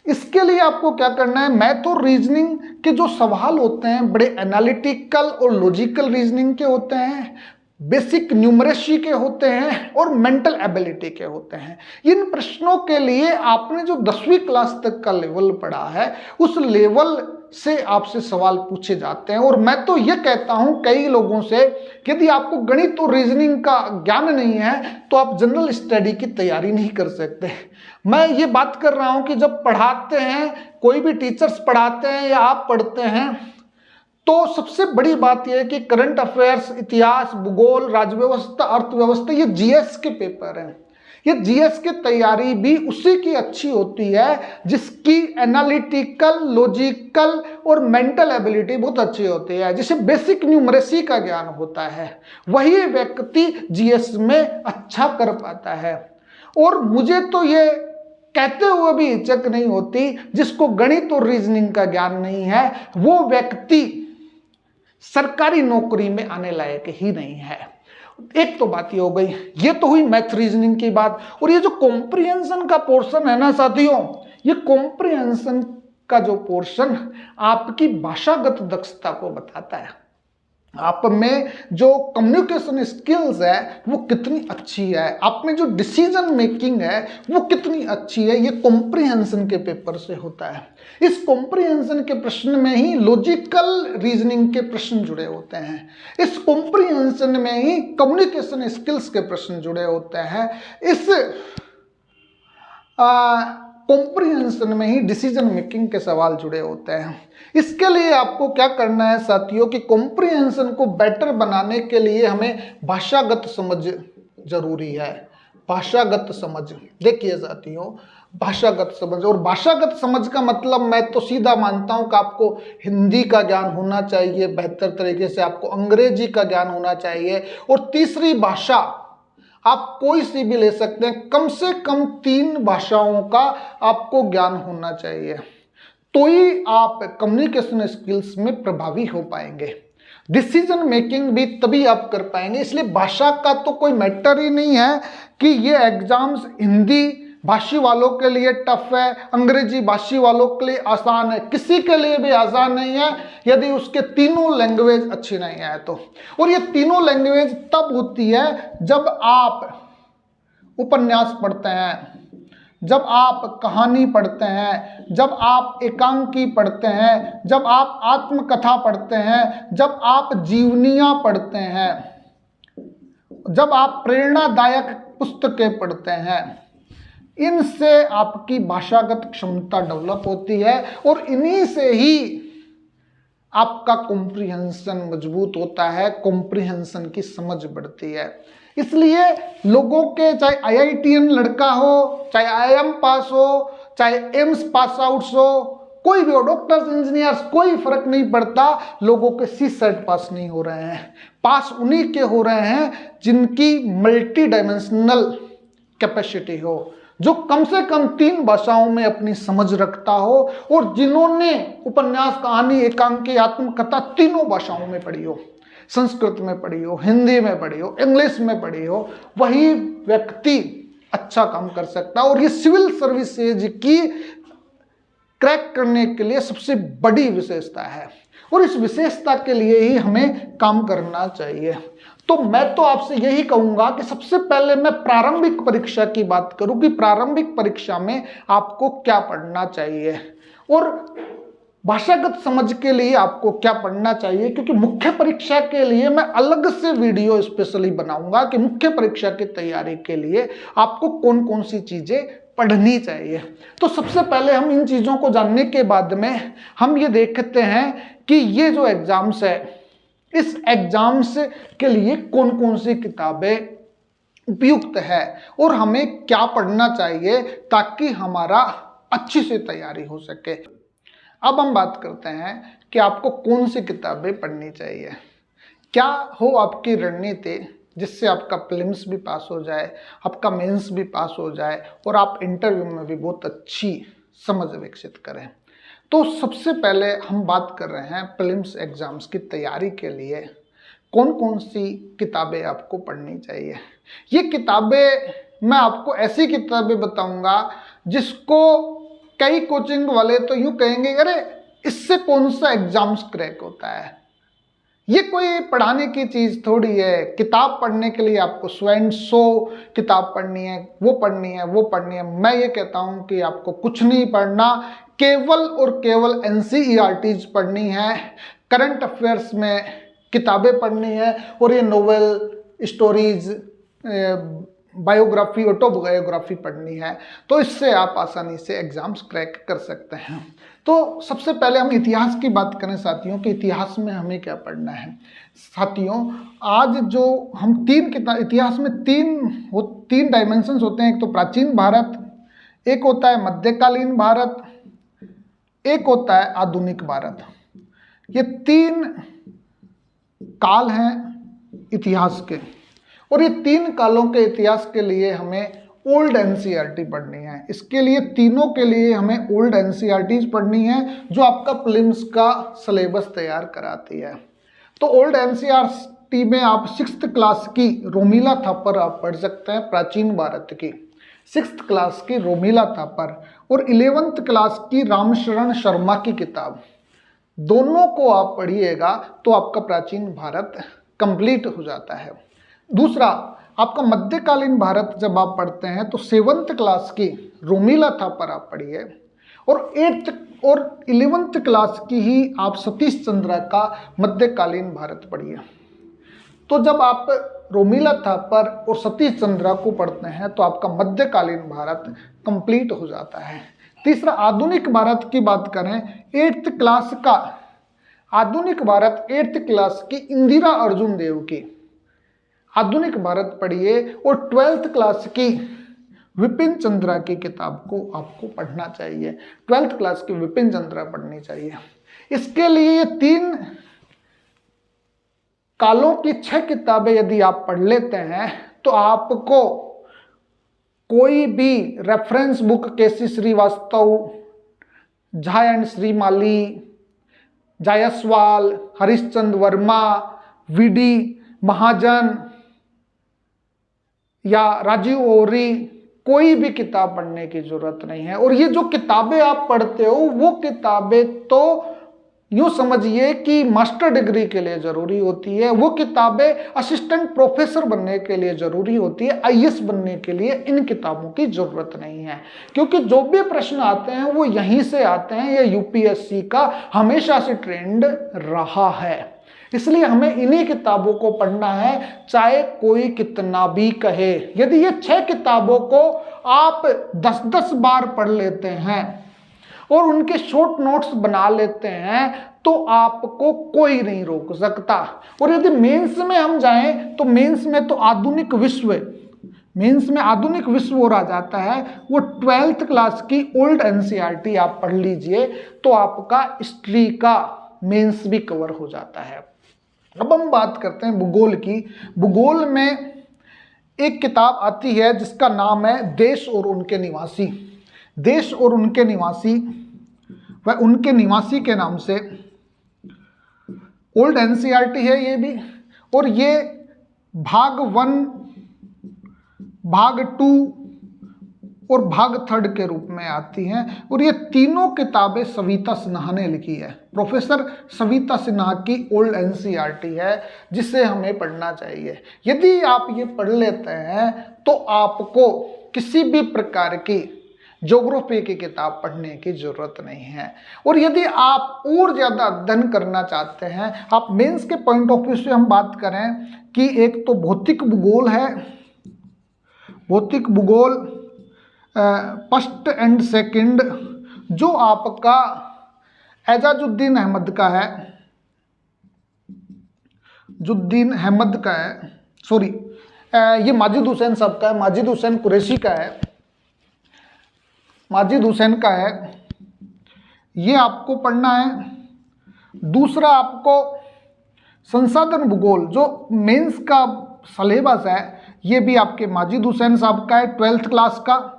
इसके लिए आपको क्या करना है, मैथ और रीजनिंग के जो सवाल होते हैं बड़े एनालिटिकल और लॉजिकल रीजनिंग के होते हैं, बेसिक न्यूमरेसी के होते हैं और मेंटल एबिलिटी के होते हैं। इन प्रश्नों के लिए आपने जो 10वीं क्लास तक का लेवल पढ़ा है उस लेवल से आपसे सवाल पूछे जाते हैं। और मैं तो ये कहता हूं कई लोगों से, यदि आपको गणित और रीजनिंग का ज्ञान नहीं है तो आप जनरल स्टडी की तैयारी नहीं कर सकते। मैं ये बात कर रहा हूं कि जब पढ़ाते हैं, कोई भी टीचर्स पढ़ाते हैं या आप पढ़ते हैं, तो सबसे बड़ी बात यह है कि करंट अफेयर्स, इतिहास, भूगोल, राज्यव्यवस्था, अर्थव्यवस्था, ये जीएस के पेपर हैं। ये जीएस की तैयारी भी उसी की अच्छी होती है जिसकी एनालिटिकल, लॉजिकल और मेंटल एबिलिटी बहुत अच्छी होती है, जिसे बेसिक न्यूमरेसी का ज्ञान होता है। वही व्यक्ति जीएस में अच्छा कर पाता है। और मुझे तो ये कहते हुए भी हिचक नहीं होती, जिसको गणित और रीजनिंग का ज्ञान नहीं है वो व्यक्ति सरकारी नौकरी में आने लायक ही नहीं है। एक तो बात ये हो गई, ये तो हुई मैथ रीजनिंग की बात। और ये जो कॉम्प्रिहेंशन का पोर्शन है ना साथियों, ये कॉम्प्रिहेंशन का जो पोर्शन आपकी भाषागत दक्षता को बताता है। आप में जो कम्युनिकेशन स्किल्स है वो कितनी अच्छी है, आप में जो डिसीजन मेकिंग है वो कितनी अच्छी है, ये कॉम्प्रिहेंशन के पेपर से होता है। इस कॉम्प्रिहेंशन के प्रश्न में ही लॉजिकल रीजनिंग के प्रश्न जुड़े होते हैं, इस कॉम्प्रिहेंशन में ही कम्युनिकेशन स्किल्स के प्रश्न जुड़े होते हैं, इस कॉम्प्रिहेंशन में ही डिसीजन मेकिंग के सवाल जुड़े होते हैं। इसके लिए आपको क्या करना है साथियों कि कॉम्प्रिहेंशन को बेटर बनाने के लिए हमें भाषागत समझ जरूरी है। भाषागत समझ, देखिए साथियों, भाषागत समझ, और भाषागत समझ का मतलब मैं तो सीधा मानता हूं कि आपको हिंदी का ज्ञान होना चाहिए बेहतर तरीके से, आपको अंग्रेजी का ज्ञान होना चाहिए, और तीसरी भाषा आप कोई सी भी ले सकते हैं, कम से कम 3 भाषाओं का आपको ज्ञान होना चाहिए, तो ही आप कम्युनिकेशन स्किल्स में प्रभावी हो पाएंगे। डिसीजन मेकिंग भी तभी आप कर पाएंगे। इसलिए भाषा का तो कोई मैटर ही नहीं है कि ये एग्जाम्स हिंदी भाषी वालों के लिए टफ है, अंग्रेजी भाषी वालों के लिए आसान है। किसी के लिए भी आसान नहीं है यदि उसके तीनों लैंग्वेज अच्छी नहीं है तो। और ये तीनों लैंग्वेज तब होती है जब आप उपन्यास पढ़ते हैं, जब आप कहानी पढ़ते हैं, जब आप एकांकी पढ़ते हैं, जब आप आत्मकथा पढ़ते हैं, जब आप जीवनियाँ पढ़ते हैं, जब आप प्रेरणादायक पुस्तकें पढ़ते हैं। इनसे आपकी भाषागत क्षमता डेवलप होती है और इन्हीं से ही आपका कॉम्प्रिहेंशन मजबूत होता है, कॉम्प्रिहेंशन की समझ बढ़ती है। इसलिए लोगों के, चाहे आईआईटीएन लड़का हो, चाहे आईआईएम पास हो, चाहे एम्स पास आउट्स हो, कोई भी हो, डॉक्टर्स, इंजीनियर्स, कोई फर्क नहीं पड़ता, लोगों के सीसेट पास नहीं हो रहे हैं। पास उन्हीं के हो रहे हैं जिनकी मल्टी डायमेंशनल कैपेसिटी हो, जो कम से कम 3 भाषाओं में अपनी समझ रखता हो, और जिन्होंने उपन्यास, कहानी, एकांकी, आत्मकथा तीनों भाषाओं में पढ़ी हो, संस्कृत में पढ़ी हो, हिंदी में पढ़ी हो, इंग्लिश में पढ़ी हो, वही व्यक्ति अच्छा काम कर सकता है। और ये सिविल सर्विसेज की क्रैक करने के लिए सबसे बड़ी विशेषता है, और इस विशेषता के लिए ही हमें काम करना चाहिए। तो मैं तो आपसे यही कहूंगा कि सबसे पहले मैं प्रारंभिक परीक्षा की बात करूं कि प्रारंभिक परीक्षा में आपको क्या पढ़ना चाहिए और भाषागत समझ के लिए आपको क्या पढ़ना चाहिए, क्योंकि मुख्य परीक्षा के लिए मैं अलग से वीडियो स्पेशली बनाऊंगा कि मुख्य परीक्षा की तैयारी के लिए आपको कौन कौन सी चीजें पढ़नी चाहिए। तो सबसे पहले हम इन चीज़ों को जानने के बाद में हम ये देखते हैं कि ये जो एग्जाम्स है, इस एग्जाम्स के लिए कौन कौन सी किताबें उपयुक्त है और हमें क्या पढ़ना चाहिए ताकि हमारा अच्छी से तैयारी हो सके। अब हम बात करते हैं कि आपको कौन सी किताबें पढ़नी चाहिए। क्या हो आपकी रणनीति जिससे आपका प्रीलिम्स भी पास हो जाए, आपका मेंस भी पास हो जाए और आप इंटरव्यू में भी बहुत अच्छी समझ विकसित करें। तो सबसे पहले हम बात कर रहे हैं प्रीलिम्स एग्जाम्स की तैयारी के लिए कौन कौन सी किताबें आपको पढ़नी चाहिए। ये किताबें मैं आपको ऐसी किताबें बताऊंगा जिसको कई कोचिंग वाले तो यूं कहेंगे अरे इससे कौन सा एग्जाम्स क्रैक होता है। ये कोई पढ़ाने की चीज़ थोड़ी है। किताब पढ़ने के लिए आपको 100 किताब पढ़नी है, वो पढ़नी है, वो पढ़नी है। मैं ये कहता हूँ कि आपको कुछ नहीं पढ़ना, केवल और केवल NCERTs पढ़नी है, करंट अफेयर्स में किताबें पढ़नी है और ये नोवेल, स्टोरीज, बायोग्राफी, ऑटोबायोग्राफी पढ़नी है। तो इससे आप आसानी से एग्जाम्स क्रैक कर सकते हैं। तो सबसे पहले हम इतिहास की बात करें साथियों कि इतिहास में हमें क्या पढ़ना है। साथियों आज जो हम इतिहास में तीन डायमेंशंस होते हैं। एक तो प्राचीन भारत, एक होता है मध्यकालीन भारत, एक होता है आधुनिक भारत। ये 3 काल हैं इतिहास के और ये 3 कालों के इतिहास के लिए हमें ओल्ड NCERT पढ़नी है। इसके लिए तीनों के लिए हमें ओल्ड NCERTs पढ़नी है जो आपका प्रीलिम्स का सिलेबस तैयार कराती है। तो ओल्ड NCERT में आप 6th क्लास की रोमिला थापर आप पढ़ सकते हैं, प्राचीन भारत की 6th क्लास की रोमिला थापर, और 11th क्लास की रामशरण शर्मा की किताब, दोनों को आप पढ़िएगा तो आपका प्राचीन भारत कंप्लीट हो जाता है। दूसरा, आपका मध्यकालीन भारत जब आप पढ़ते हैं तो 7th क्लास की रोमिला थापर आप पढ़िए और 8th और 11th क्लास की ही आप सतीश चंद्र का मध्यकालीन भारत पढ़िए। तो जब आप रोमिला थापर और सतीश चंद्र को पढ़ते हैं तो आपका मध्यकालीन भारत कंप्लीट हो जाता है। तीसरा, आधुनिक भारत की बात करें, 8th क्लास का आधुनिक भारत 8th क्लास की इंदिरा अर्जुन देव की आधुनिक भारत पढ़िए और 12th क्लास की विपिन चंद्रा की किताब को आपको पढ़ना चाहिए। 12th क्लास की विपिन चंद्रा पढ़नी चाहिए। इसके लिए ये 3 कालों की 6 किताबें यदि आप पढ़ लेते हैं तो आपको कोई भी reference book KC Srivastava, Jha and Shrimali, Jaiswal, Harishchandra Verma, VD Mahajan या राजीव ओरी, कोई भी किताब पढ़ने की जरूरत नहीं है। और ये जो किताबें आप पढ़ते हो वो किताबें तो यूं समझिए कि मास्टर डिग्री के लिए जरूरी होती है, वो किताबें असिस्टेंट प्रोफेसर बनने के लिए जरूरी होती है। IAS बनने के लिए इन किताबों की जरूरत नहीं है, क्योंकि जो भी प्रश्न आते हैं वो यहीं से आते हैं। ये UPSC का हमेशा से ट्रेंड रहा है, इसलिए हमें इन्हीं किताबों को पढ़ना है चाहे कोई कितना भी कहे। यदि ये 6 किताबों को आप 10-10 बार पढ़ लेते हैं और उनके शॉर्ट नोट्स बना लेते हैं तो आपको कोई नहीं रोक सकता। और यदि मेंस में हम जाएं तो मेंस में तो आधुनिक विश्व और आ जाता है। वो 12th क्लास की ओल्ड NCERT आप पढ़ लीजिए तो आपका हिस्ट्री का मेंस भी कवर हो जाता है। अब हम बात करते हैं भूगोल की। भूगोल में एक किताब आती है जिसका नाम है देश और उनके निवासी। देश और उनके निवासी व उनके निवासी के नाम से ओल्ड NCERT है ये भी, और ये भाग 1, भाग 2 और भाग 3 के रूप में आती हैं। और ये तीनों किताबें सविता सिन्हा ने लिखी है। प्रोफेसर सविता सिन्हा की ओल्ड NCERT है जिसे हमें पढ़ना चाहिए। यदि आप ये पढ़ लेते हैं तो आपको किसी भी प्रकार की ज्योग्राफी की किताब पढ़ने की जरूरत नहीं है। और यदि आप और ज़्यादा अध्ययन करना चाहते हैं, आप मेंस के पॉइंट ऑफ व्यू से हम बात करें कि एक तो भौतिक भूगोल है, भौतिक भूगोल, फर्स्ट एंड सेकंड जो आपका एजाजुद्दीन अहमद का है, जुद्दीन अहमद का है, सॉरी ये माजिद हुसैन साहब का है, माजिद हुसैन कुरैशी का है, माजिद हुसैन का है, ये आपको पढ़ना है। दूसरा आपको संसाधन भूगोल जो मेंस का सिलेबस है, ये भी आपके माजिद हुसैन साहब का है, 12th क्लास का।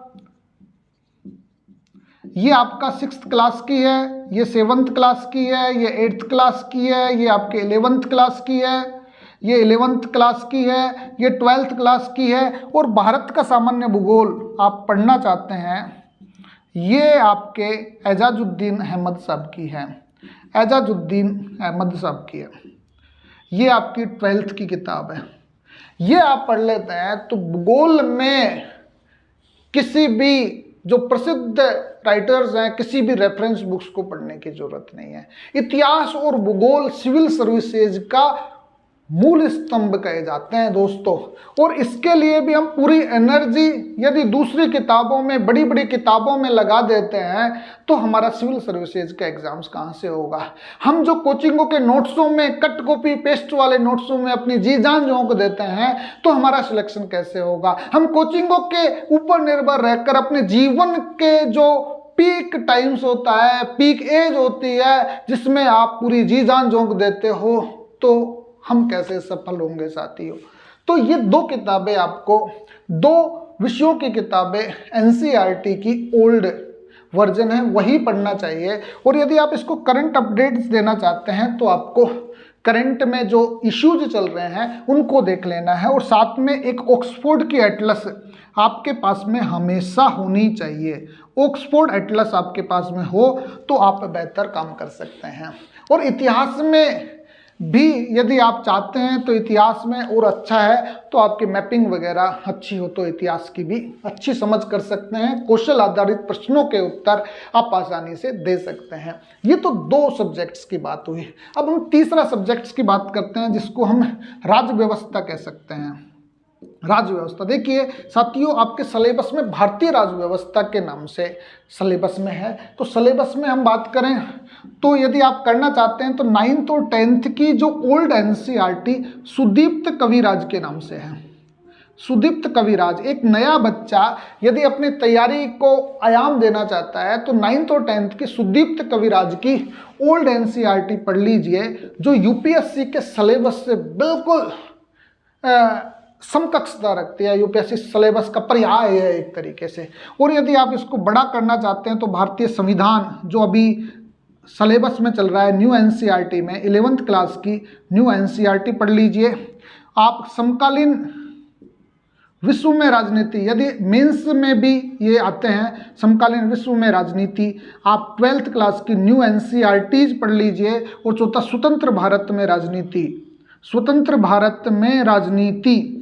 ये आपका 6th क्लास की है, ये 7th क्लास की है, ये 8th क्लास की है, ये आपके 11th क्लास की है, ये 11th क्लास की है, ये 12th क्लास की है। और भारत का सामान्य भूगोल आप पढ़ना चाहते हैं, ये आपके एजाजुद्दीन अहमद साहब की है, एजाजुद्दीन अहमद साहब की है। ये आपकी 12th की किताब है, ये आप पढ़ लेते हैं तो भूगोल में किसी भी जो प्रसिद्ध राइटर्स हैं, किसी भी रेफरेंस बुक्स को पढ़ने की जरूरत नहीं है। इतिहास और भूगोल सिविल सर्विसेज का मूल स्तंभ कहे जाते हैं दोस्तों। और इसके लिए भी हम पूरी एनर्जी यदि दूसरी किताबों में, बड़ी बड़ी किताबों में लगा देते हैं तो हमारा सिविल सर्विसेज का एग्जाम्स कहाँ से होगा। हम जो कोचिंगों के नोट्सों में, कट कॉपी पेस्ट वाले नोट्सों में अपनी जी जान झोंक देते हैं तो हमारा सिलेक्शन कैसे होगा। हम कोचिंगों के ऊपर निर्भर रहकर अपने जीवन के जो पीक टाइम्स होता है, पीक एज होती है, जिसमें आप पूरी जी जान झोंक देते हो, तो हम कैसे सफल होंगे साथियों। तो ये दो किताबें आपको, दो विषयों की किताबें एनसीईआरटी की ओल्ड वर्जन है, वही पढ़ना चाहिए। और यदि आप इसको करंट अपडेट्स देना चाहते हैं तो आपको करंट में जो इश्यूज चल रहे हैं उनको देख लेना है। और साथ में एक ऑक्सफोर्ड की एटलस आपके पास में हमेशा होनी चाहिए। ऑक्सफोर्ड एटलस आपके पास में हो तो आप बेहतर काम कर सकते हैं। और इतिहास में भी यदि आप चाहते हैं तो इतिहास में और अच्छा है, तो आपकी मैपिंग वगैरह अच्छी हो तो इतिहास की भी अच्छी समझ कर सकते हैं। कौशल आधारित प्रश्नों के उत्तर आप आसानी से दे सकते हैं। ये तो दो सब्जेक्ट्स की बात हुई। अब हम तीसरा सब्जेक्ट्स की बात करते हैं, जिसको हम राज्य व्यवस्था कह सकते हैं। राज्य व्यवस्था देखिए साथियों, आपके सिलेबस में भारतीय राज्य व्यवस्था के नाम से सिलेबस में है। तो सिलेबस में हम बात करें तो यदि आप करना चाहते हैं तो 9th और 10th की जो ओल्ड एनसीईआरटी सुदीप्त कविराज के नाम से है। सुदीप्त कविराज, एक नया बच्चा यदि अपनी तैयारी को आयाम देना चाहता है तो 9th और 10th की सुदीप्त कविराज की ओल्ड एनसीईआरटी पढ़ लीजिए, जो यूपीएससी के सिलेबस से बिल्कुल समकक्षता रखती है, यूपीएससी सिलेबस का पर्याय है एक तरीके से। और यदि आप इसको बड़ा करना चाहते हैं तो भारतीय संविधान जो अभी सिलेबस में चल रहा है न्यू एनसीईआरटी में, 11th क्लास की न्यू एनसीईआरटी पढ़ लीजिए। आप समकालीन विश्व में राजनीति, यदि मेंस में भी ये आते हैं समकालीन विश्व में राजनीति, आप 12th क्लास की न्यू एनसीईआरटीज पढ़ लीजिए। और चौथा स्वतंत्र भारत में राजनीति, स्वतंत्र भारत में राजनीति,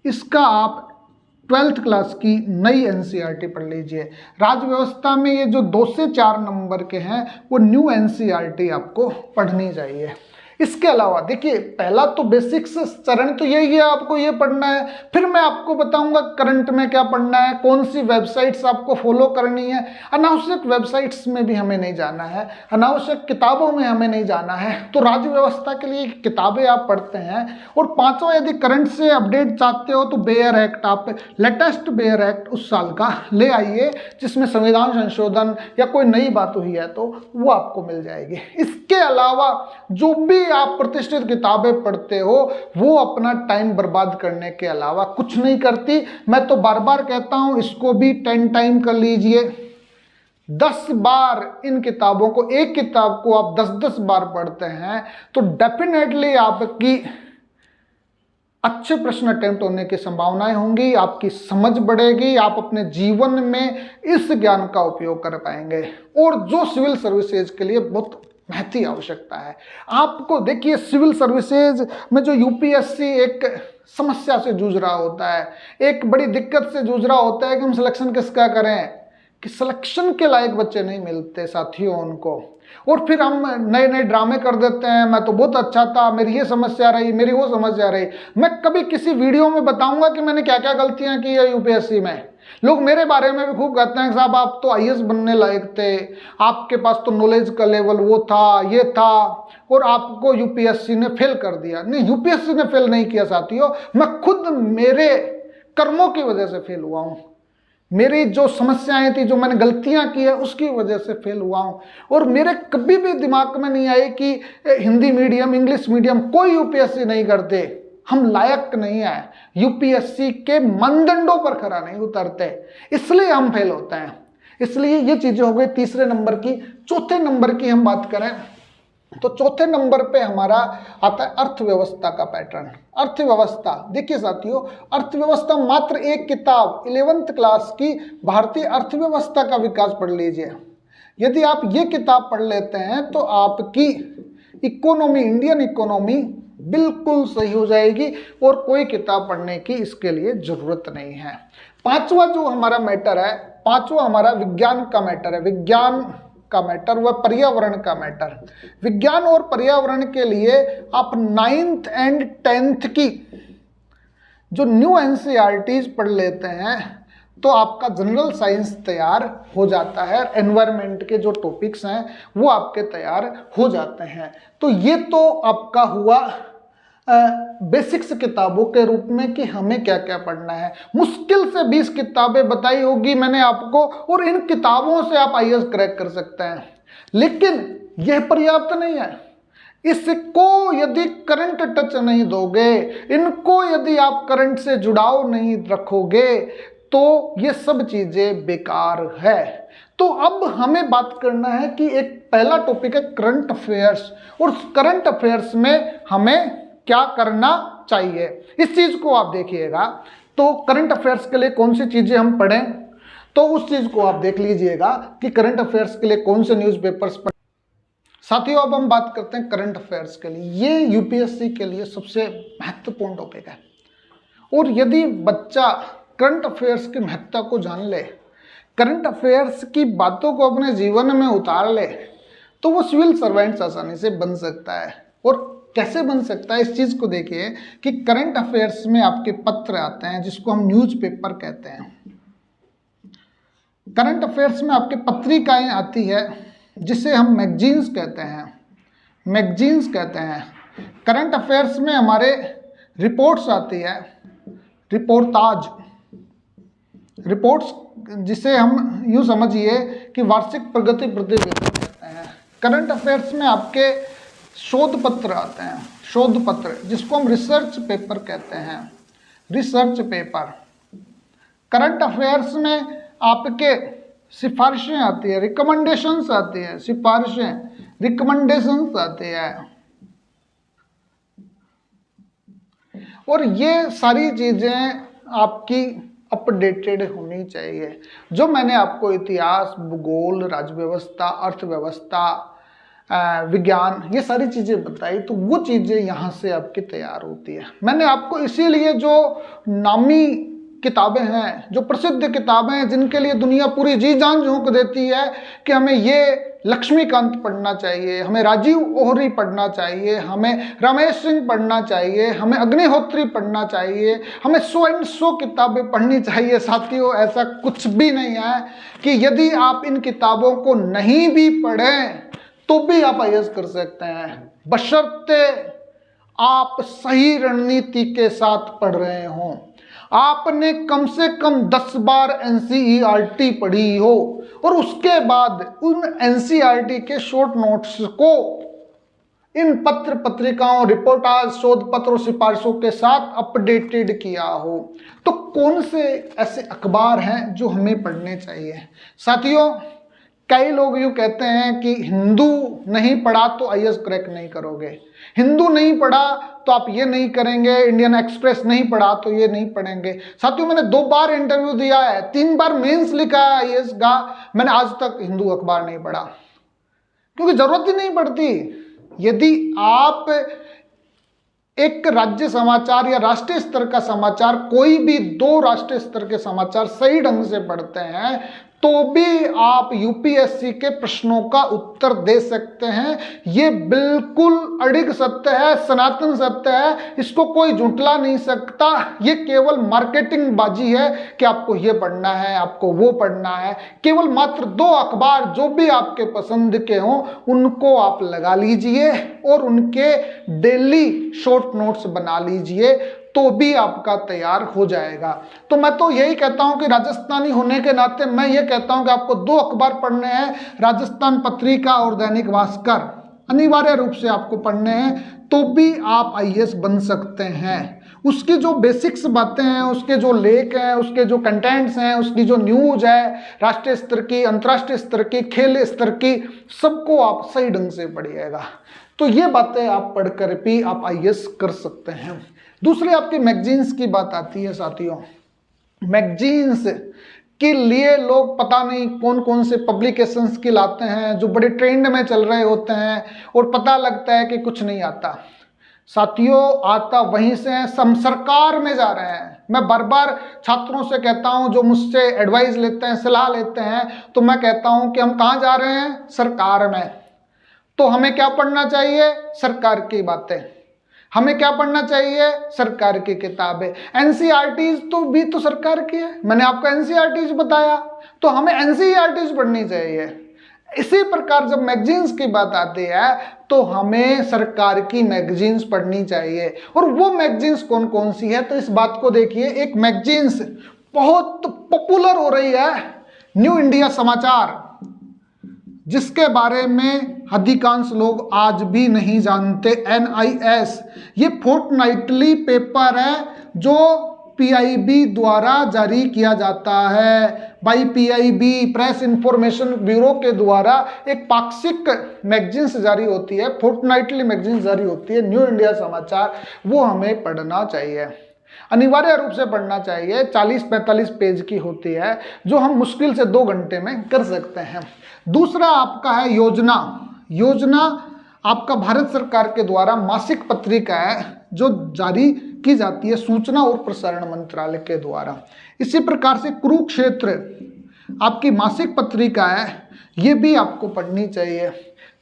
इसका आप 12th क्लास की नई एनसीईआरटी पढ़ लीजिए। राज्य व्यवस्था में ये जो 2 से 4 नंबर के हैं वो न्यू एनसीईआरटी आपको पढ़नी चाहिए। इसके अलावा देखिए, पहला तो बेसिक्स चरण तो यही है, आपको ये पढ़ना है। फिर मैं आपको बताऊंगा करंट में क्या पढ़ना है, कौन सी वेबसाइट्स आपको फॉलो करनी है। अनावश्यक वेबसाइट्स में भी हमें नहीं जाना है, अनावश्यक किताबों में हमें नहीं जाना है। तो राज्य व्यवस्था के लिए किताबें आप पढ़ते हैं। और पांचों, यदि करंट से अपडेट चाहते हो तो बेयर एक्ट, आप लेटेस्ट बेयर एक्ट उस साल का ले आइए, जिसमें संविधान संशोधन या कोई नई बात हुई है तो वो आपको मिल जाएगी। इसके अलावा जो भी आप प्रतिष्ठित किताबें पढ़ते हो वो अपना टाइम बर्बाद करने के अलावा कुछ नहीं करती। मैं तो बार बार कहता हूं, इसको भी 10 टाइम कर लीजिए। 10 बार इन किताबों को, एक किताब को आप 10-10 बार पढ़ते हैं तो डेफिनेटली आपकी अच्छे प्रश्न अटेम्प्ट होने की संभावनाएं होंगी, आपकी समझ बढ़ेगी, आप अपने जीवन में इस ज्ञान का उपयोग कर पाएंगे। और जो सिविल सर्विसेज के लिए बहुत महती आवश्यकता है। आपको देखिए, सिविल सर्विसेज में जो यूपीएससी एक समस्या से जूझ रहा होता है, एक बड़ी दिक्कत से जूझ रहा होता है कि हम सिलेक्शन किसका करें, कि सिलेक्शन के लायक बच्चे नहीं मिलते साथियों उनको। और फिर हम नए नए ड्रामे कर देते हैं, मैं तो बहुत अच्छा था, मेरी ये समस्या रही, मेरी वो समस्या रही। मैं कभी किसी वीडियो में बताऊंगा कि मैंने क्या क्या गलतियां की है यूपीएससी में। लोग मेरे बारे में भी खूब कहते हैं साहब आप तो आईएएस बनने लायक थे, आपके पास तो नॉलेज का लेवल वो था, ये था, और आपको यूपीएससी ने फेल कर दिया। नहीं, यूपीएससी ने फेल नहीं किया साथियों, मैं खुद मेरे कर्मों की वजह से फेल हुआ हूं। मेरी जो समस्याएं थी, जो मैंने गलतियां की है, उसकी वजह से फेल हुआ हूं। और मेरे कभी भी दिमाग में नहीं आए कि हिंदी मीडियम, इंग्लिश मीडियम कोई यूपीएससी नहीं करते, हम लायक नहीं है, यूपीएससी के मानदंडों पर खरा नहीं उतरते, इसलिए हम फेल होते हैं। इसलिए ये चीजें हो गई तीसरे नंबर की। चौथे नंबर की हम बात करें तो चौथे नंबर पे हमारा आता है अर्थव्यवस्था का पैटर्न। अर्थव्यवस्था, देखिए साथियों, अर्थव्यवस्था मात्र एक किताब 11th क्लास की भारतीय अर्थव्यवस्था का विकास पढ़ लीजिए। यदि आप ये किताब पढ़ लेते हैं तो आपकी इकोनॉमी, इंडियन इकोनॉमी बिल्कुल सही हो जाएगी और कोई किताब पढ़ने की इसके लिए जरूरत नहीं है। पांचवा जो हमारा मैटर है, पांचवा हमारा विज्ञान का मैटर है। विज्ञान का मैटर व पर्यावरण का मैटर। विज्ञान और पर्यावरण के लिए आप 9th एंड 10th की जो न्यू एनसीईआरटीज पढ़ लेते हैं तो आपका जनरल साइंस तैयार हो जाता है। एनवायरनमेंट के जो टॉपिक्स हैं वो आपके तैयार हो जाते हैं। तो ये तो आपका हुआ बेसिक्स किताबों के रूप में कि हमें क्या क्या पढ़ना है। मुश्किल से 20 किताबें बताई होगी मैंने आपको, और इन किताबों से आप आईएएस क्रैक कर सकते हैं। लेकिन यह पर्याप्त नहीं है। इसको यदि करंट टच नहीं दोगे, इनको यदि आप करंट से जुड़ाव नहीं रखोगे तो ये सब चीजें बेकार है। तो अब हमें बात करना है कि एक पहला टॉपिक है करंट अफेयर्स, और करंट अफेयर्स में हमें क्या करना चाहिए, इस चीज को आप देखिएगा। तो करंट अफेयर्स के लिए कौन सी चीजें हम पढ़ें, तो उस चीज को आप देख लीजिएगा कि करंट अफेयर्स के लिए कौन से न्यूज़पेपर्स पढ़ें। साथियों, अब हम बात करते हैं करंट अफेयर्स के लिए। ये यूपीएससी के लिए सबसे महत्वपूर्ण टॉपिक है, और यदि बच्चा करंट अफेयर्स की महत्ता को जान ले, करंट अफेयर्स की बातों को अपने जीवन में उतार ले, तो वो सिविल सर्वेंट्स आसानी से बन सकता है। और कैसे बन सकता है, इस चीज को देखिए कि करंट अफेयर्स में आपके पत्र आते हैं जिसको हम न्यूज़पेपर कहते हैं। करंट अफेयर्स में आपके पत्रिकाएं आती है जिसे हम मैगजीन्स कहते हैं, मैगजीन्स कहते हैं। करंट अफेयर्स में हमारे रिपोर्ट्स आती है, रिपोर्टाज, रिपोर्ट्स जिसे हम यूँ समझिए कि वार्षिक प्रगति प्रतिवेदन कहते हैं। करंट अफेयर्स में आपके शोध पत्र आते हैं, शोध पत्र जिसको हम रिसर्च पेपर कहते हैं, रिसर्च पेपर। करंट अफेयर्स में आपके सिफारिशें आती है, रिकमेंडेशंस आती है, सिफारिशें, रिकमेंडेशंस आती है। और ये सारी चीजें आपकी अपडेटेड होनी चाहिए। जो मैंने आपको इतिहास, भूगोल, राज्य व्यवस्था, अर्थव्यवस्था, विज्ञान, ये सारी चीजें बताई, तो वो चीजें यहाँ से आपकी तैयार होती है। मैंने आपको इसीलिए जो नामी किताबें हैं, जो प्रसिद्ध किताबें हैं, जिनके लिए दुनिया पूरी जी जान झोंक देती है कि हमें ये लक्ष्मीकांत पढ़ना चाहिए, हमें राजीव ओहरी पढ़ना चाहिए, हमें रमेश सिंह पढ़ना चाहिए, हमें अग्निहोत्री पढ़ना चाहिए, हमें 100 किताबें पढ़नी चाहिए। साथियों, ऐसा कुछ भी नहीं है कि यदि आप इन किताबों को नहीं भी पढ़ें तो भी आप आईएएस कर सकते हैं, बशर्ते आप सही रणनीति के साथ पढ़ रहे हों। आपने कम से कम 10 बार एनसीईआरटी पढ़ी हो और उसके बाद उन एनसीईआरटी के शॉर्ट नोट्स को इन पत्र पत्रिकाओं, रिपोर्टाज, शोध पत्र और सिफारिशों के साथ अपडेटेड किया हो। तो कौन से ऐसे अखबार हैं जो हमें पढ़ने चाहिए? साथियों, कई लोग यूँ कहते हैं कि हिंदू नहीं पढ़ा तो आईएएस क्रैक नहीं करोगे, हिंदू नहीं पढ़ा तो आप ये नहीं करेंगे, इंडियन एक्सप्रेस नहीं पढ़ा तो ये नहीं पढ़ेंगे। साथियों, मैंने 2 बार इंटरव्यू दिया है, 3 बार मेंस लिखा है आईएएस का, मैंने आज तक हिंदू अखबार नहीं पढ़ा, क्योंकि जरूरत ही नहीं पड़ती। यदि आप एक राज्य समाचार या राष्ट्रीय स्तर का समाचार, कोई भी 2 राष्ट्रीय स्तर के समाचार सही ढंग से पढ़ते हैं तो भी आप यूपीएससी के प्रश्नों का उत्तर दे सकते हैं। ये बिल्कुल अडिग सत्य है, सनातन सत्य है, इसको कोई झुठला नहीं सकता। ये केवल मार्केटिंग बाजी है कि आपको ये पढ़ना है, आपको वो पढ़ना है। केवल मात्र 2 अखबार जो भी आपके पसंद के हों उनको आप लगा लीजिए और उनके डेली शॉर्ट नोट्स बना लीजिए, तो भी आपका तैयार हो जाएगा। तो मैं तो यही कहता हूं कि राजस्थानी होने के नाते मैं ये कहता हूं कि आपको 2 अखबार पढ़ने हैं, राजस्थान पत्रिका और दैनिक भास्कर अनिवार्य रूप से आपको पढ़ने हैं, तो भी आप आईएएस बन सकते हैं। उसकी जो बेसिक्स बातें हैं, उसके जो लेख हैं, उसके जो कंटेंट्स हैं, उसकी जो न्यूज है, राष्ट्रीय स्तर की, अंतर्राष्ट्रीय स्तर की, खेल स्तर की, सबको आप सही ढंग से पढ़िएगा। तो ये बातें आप पढ़कर भी आप आईएएस कर सकते हैं। दूसरी आपकी मैगजीन्स की बात आती है साथियों। मैगजीन्स के लिए लोग पता नहीं कौन कौन से पब्लिकेशंस की लाते हैं जो बड़े ट्रेंड में चल रहे होते हैं और पता लगता है कि कुछ नहीं आता। साथियों, आता वहीं से है, हम सरकार में जा रहे हैं। मैं बार बार छात्रों से कहता हूं जो मुझसे एडवाइस लेते हैं, सलाह लेते हैं, तो मैं कहता हूं कि हम कहां जा रहे हैं? सरकार में। तो हमें क्या पढ़ना चाहिए? सरकार की बातें। हमें क्या पढ़ना चाहिए? सरकार की किताबें। एनसीईआरटीज तो भी तो सरकार की है, मैंने आपको एनसीईआरटीज बताया, तो हमें एनसीईआरटीज पढ़नी चाहिए। इसी प्रकार जब मैगजीन्स की बात आती है तो हमें सरकार की मैगजीन्स पढ़नी चाहिए। और वो मैगजीन्स कौन कौन सी है, तो इस बात को देखिए। एक मैगजीन्स बहुत पॉपुलर हो रही है, न्यू इंडिया समाचार, जिसके बारे में अधिकांश लोग आज भी नहीं जानते। NIS ये फोर्टनाइटली पेपर है जो PIB द्वारा जारी किया जाता है। By PIB press information bureau के द्वारा एक पाक्षिक मैगजीन्स जारी होती है, फोर्टनाइटली मैगजीन्स जारी होती है, न्यू इंडिया समाचार। वो हमें पढ़ना चाहिए, अनिवार्य रूप से पढ़ना चाहिए। 40-45 पेज की होती है, जो हम मुश्किल से 2 घंटे में कर सकते हैं। दूसरा आपका है योजना। योजना आपका भारत सरकार के द्वारा मासिक पत्रिका है जो जारी की जाती है सूचना और प्रसारण मंत्रालय के द्वारा। इसी प्रकार से कुरुक्षेत्र आपकी मासिक पत्रिका है, ये भी आपको पढ़नी चाहिए।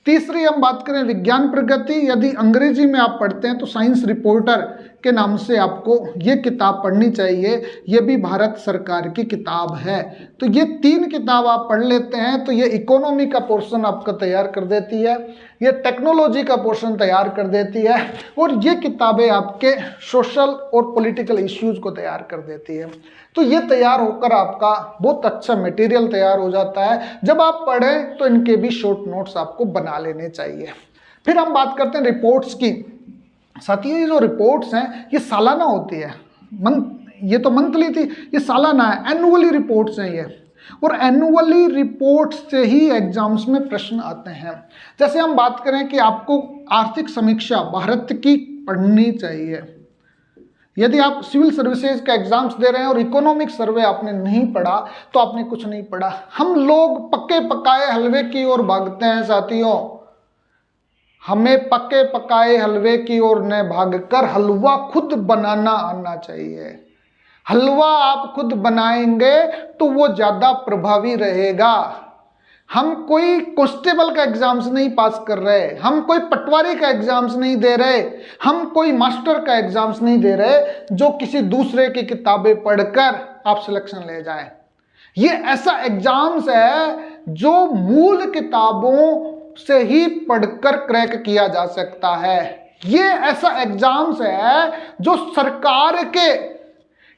तीसरी हम बात करें विज्ञान प्रगति, यदि अंग्रेजी में आप पढ़ते हैं तो साइंस रिपोर्टर के नाम से आपको ये किताब पढ़नी चाहिए। ये भी भारत सरकार की किताब है। तो ये 3 किताब आप पढ़ लेते हैं तो ये इकोनॉमी का पोर्शन आपका तैयार कर देती है, ये टेक्नोलॉजी का पोर्शन तैयार कर देती है, और ये किताबें आपके सोशल और पॉलिटिकल इश्यूज को तैयार कर देती है। तो ये तैयार होकर आपका बहुत अच्छा मटेरियल तैयार हो जाता है। जब आप पढ़ें तो इनके भी शॉर्ट नोट्स आपको बना लेने चाहिए। फिर हम बात करते हैं रिपोर्ट्स की। साथियों, ये जो रिपोर्ट्स हैं ये सालाना होती है, ये तो मंथली थी, ये सालाना है, एनुअली रिपोर्ट्स हैं ये। और एनुअली रिपोर्ट से ही एग्जाम्स में प्रश्न आते हैं। जैसे हम बात करें कि आपको आर्थिक समीक्षा भारत की पढ़नी चाहिए। यदि आप सिविल सर्विसेज का एग्जाम्स दे रहे हैं और इकोनॉमिक सर्वे आपने नहीं पढ़ा तो आपने कुछ नहीं पढ़ा। हम लोग पक्के पकाए हलवे की ओर भागते हैं साथियों। हमें पक्के पकाए हलवे की ओर न भागकर हलवा खुद बनाना आना चाहिए। हलवा आप खुद बनाएंगे तो वो ज्यादा प्रभावी रहेगा। हम कोई कांस्टेबल का एग्जाम्स नहीं पास कर रहे, हम कोई पटवारी का एग्जाम्स नहीं दे रहे, हम कोई मास्टर का एग्जाम्स नहीं दे रहे जो किसी दूसरे की किताबें पढ़कर आप सिलेक्शन ले जाएं। ये ऐसा एग्जाम्स है जो मूल किताबों से ही पढ़कर क्रैक किया जा सकता है। ये ऐसा एग्जाम्स है जो सरकार के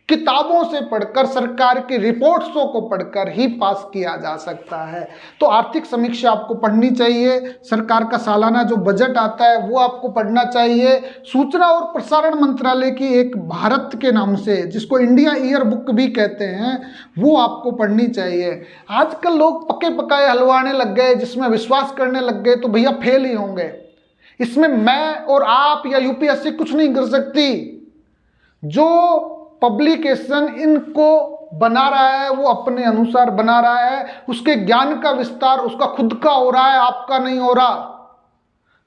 किताबों से पढ़कर, सरकार की रिपोर्ट्सों को पढ़कर ही पास किया जा सकता है। तो आर्थिक समीक्षा आपको पढ़नी चाहिए, सरकार का सालाना जो बजट आता है वो आपको पढ़ना चाहिए। सूचना और प्रसारण मंत्रालय की एक भारत के नाम से, जिसको इंडिया ईयर बुक भी कहते हैं, वो आपको पढ़नी चाहिए। आजकल लोग पक्के पकाए हलवाने लग गए, जिसमें विश्वास करने लग गए तो भैया फेल ही होंगे। इसमें मैं और आप या यूपीएससी कुछ नहीं कर सकती। जो पब्लिकेशन इनको बना रहा है वो अपने अनुसार बना रहा है, उसके ज्ञान का विस्तार उसका खुद का हो रहा है, आपका नहीं हो रहा।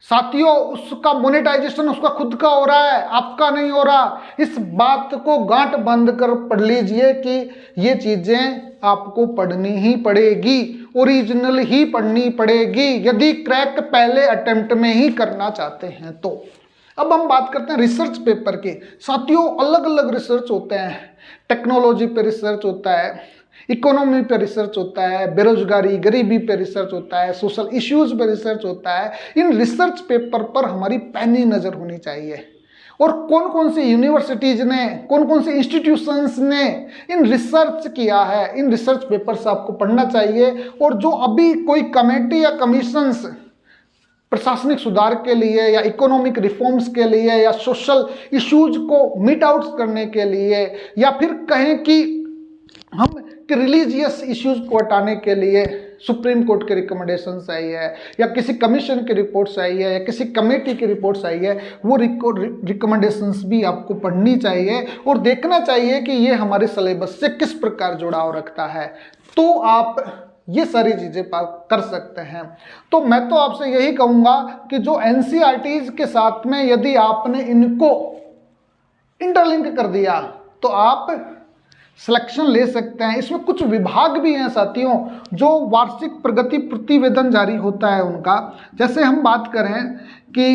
साथियों उसका मोनेटाइजेशन उसका खुद का हो रहा है, आपका नहीं हो रहा। इस बात को गांठ बांध कर पढ़ लीजिए कि ये चीजें आपको पढ़नी ही पड़ेगी, ओरिजिनल ही पढ़नी पड़ेगी यदि क्रैक पहले अटेम्प्ट में ही करना चाहते हैं तो। अब हम बात करते हैं रिसर्च पेपर की। साथियों अलग अलग रिसर्च होते हैं, टेक्नोलॉजी पे रिसर्च होता है, इकोनॉमी पे रिसर्च होता है, बेरोजगारी गरीबी पे रिसर्च होता है, सोशल इश्यूज पे रिसर्च होता है। इन रिसर्च पेपर पर हमारी पैनी नजर होनी चाहिए और कौन कौन सी यूनिवर्सिटीज ने, कौन कौन सी इंस्टीट्यूशंस ने इन रिसर्च किया है, इन रिसर्च पेपर से आपको पढ़ना चाहिए। और जो अभी कोई कमेटी या कमीशंस प्रशासनिक सुधार के लिए या इकोनॉमिक रिफॉर्म्स के लिए या सोशल इश्यूज को मीट आउट करने के लिए या फिर कहें कि हम रिलीजियस इश्यूज को हटाने के लिए सुप्रीम कोर्ट के रिकमेंडेशंस आई है या किसी कमीशन की रिपोर्ट्स आई है या किसी कमेटी की रिपोर्ट्स आई है, वो रिकमेंडेशंस भी आपको पढ़नी चाहिए और देखना चाहिए कि ये हमारे सिलेबस से किस प्रकार जुड़ाव रखता है, तो आप ये सारी चीजें कर सकते हैं। तो मैं तो आपसे यही कहूंगा कि जो एनसीईआरटीज के साथ में यदि आपने इनको इंटरलिंक कर दिया तो आप सिलेक्शन ले सकते हैं। इसमें कुछ विभाग भी हैं साथियों जो वार्षिक प्रगति प्रतिवेदन जारी होता है उनका। जैसे हम बात करें कि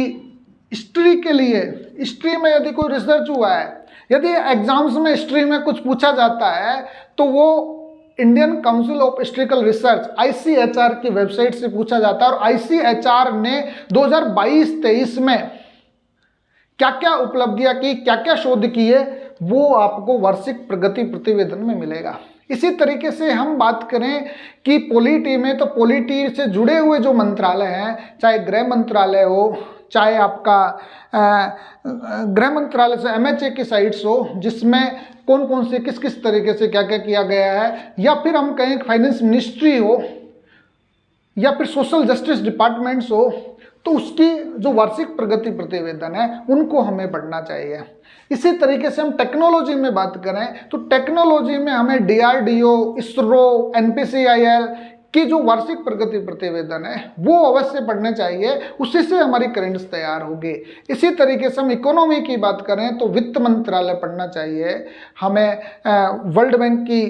हिस्ट्री के लिए, हिस्ट्री में यदि कोई रिसर्च हुआ है, यदि एग्जाम्स में हिस्ट्री में कुछ पूछा जाता है तो वो Indian council of historical research ICHR की वेबसाइट से पूछा जाता है। और ICHR ने 2022-23 में क्या क्या उपलब्धियां की, क्या क्या शोध किए, वो आपको वार्षिक प्रगति प्रतिवेदन में मिलेगा। इसी तरीके से हम बात करें कि पॉलिटी में, तो पॉलिटी से जुड़े हुए जो मंत्रालय हैं, चाहे गृह मंत्रालय हो, चाहे आपका गृह मंत्रालय से MHA की साइट्स हो जिसमें कौन कौन से किस किस तरीके से क्या क्या किया गया है, या फिर हम कहें फाइनेंस मिनिस्ट्री हो या फिर सोशल जस्टिस डिपार्टमेंट्स हो, तो उसकी जो वार्षिक प्रगति प्रतिवेदन है उनको हमें पढ़ना चाहिए। इसी तरीके से हम टेक्नोलॉजी में बात करें तो टेक्नोलॉजी में हमें DRDO, ISRO, NPCIL की जो वार्षिक प्रगति प्रतिवेदन है वो अवश्य पढ़ने चाहिए, उसी से हमारी करेंट्स तैयार होगी। इसी तरीके से हम इकोनॉमी की बात करें तो वित्त मंत्रालय पढ़ना चाहिए, हमें वर्ल्ड बैंक की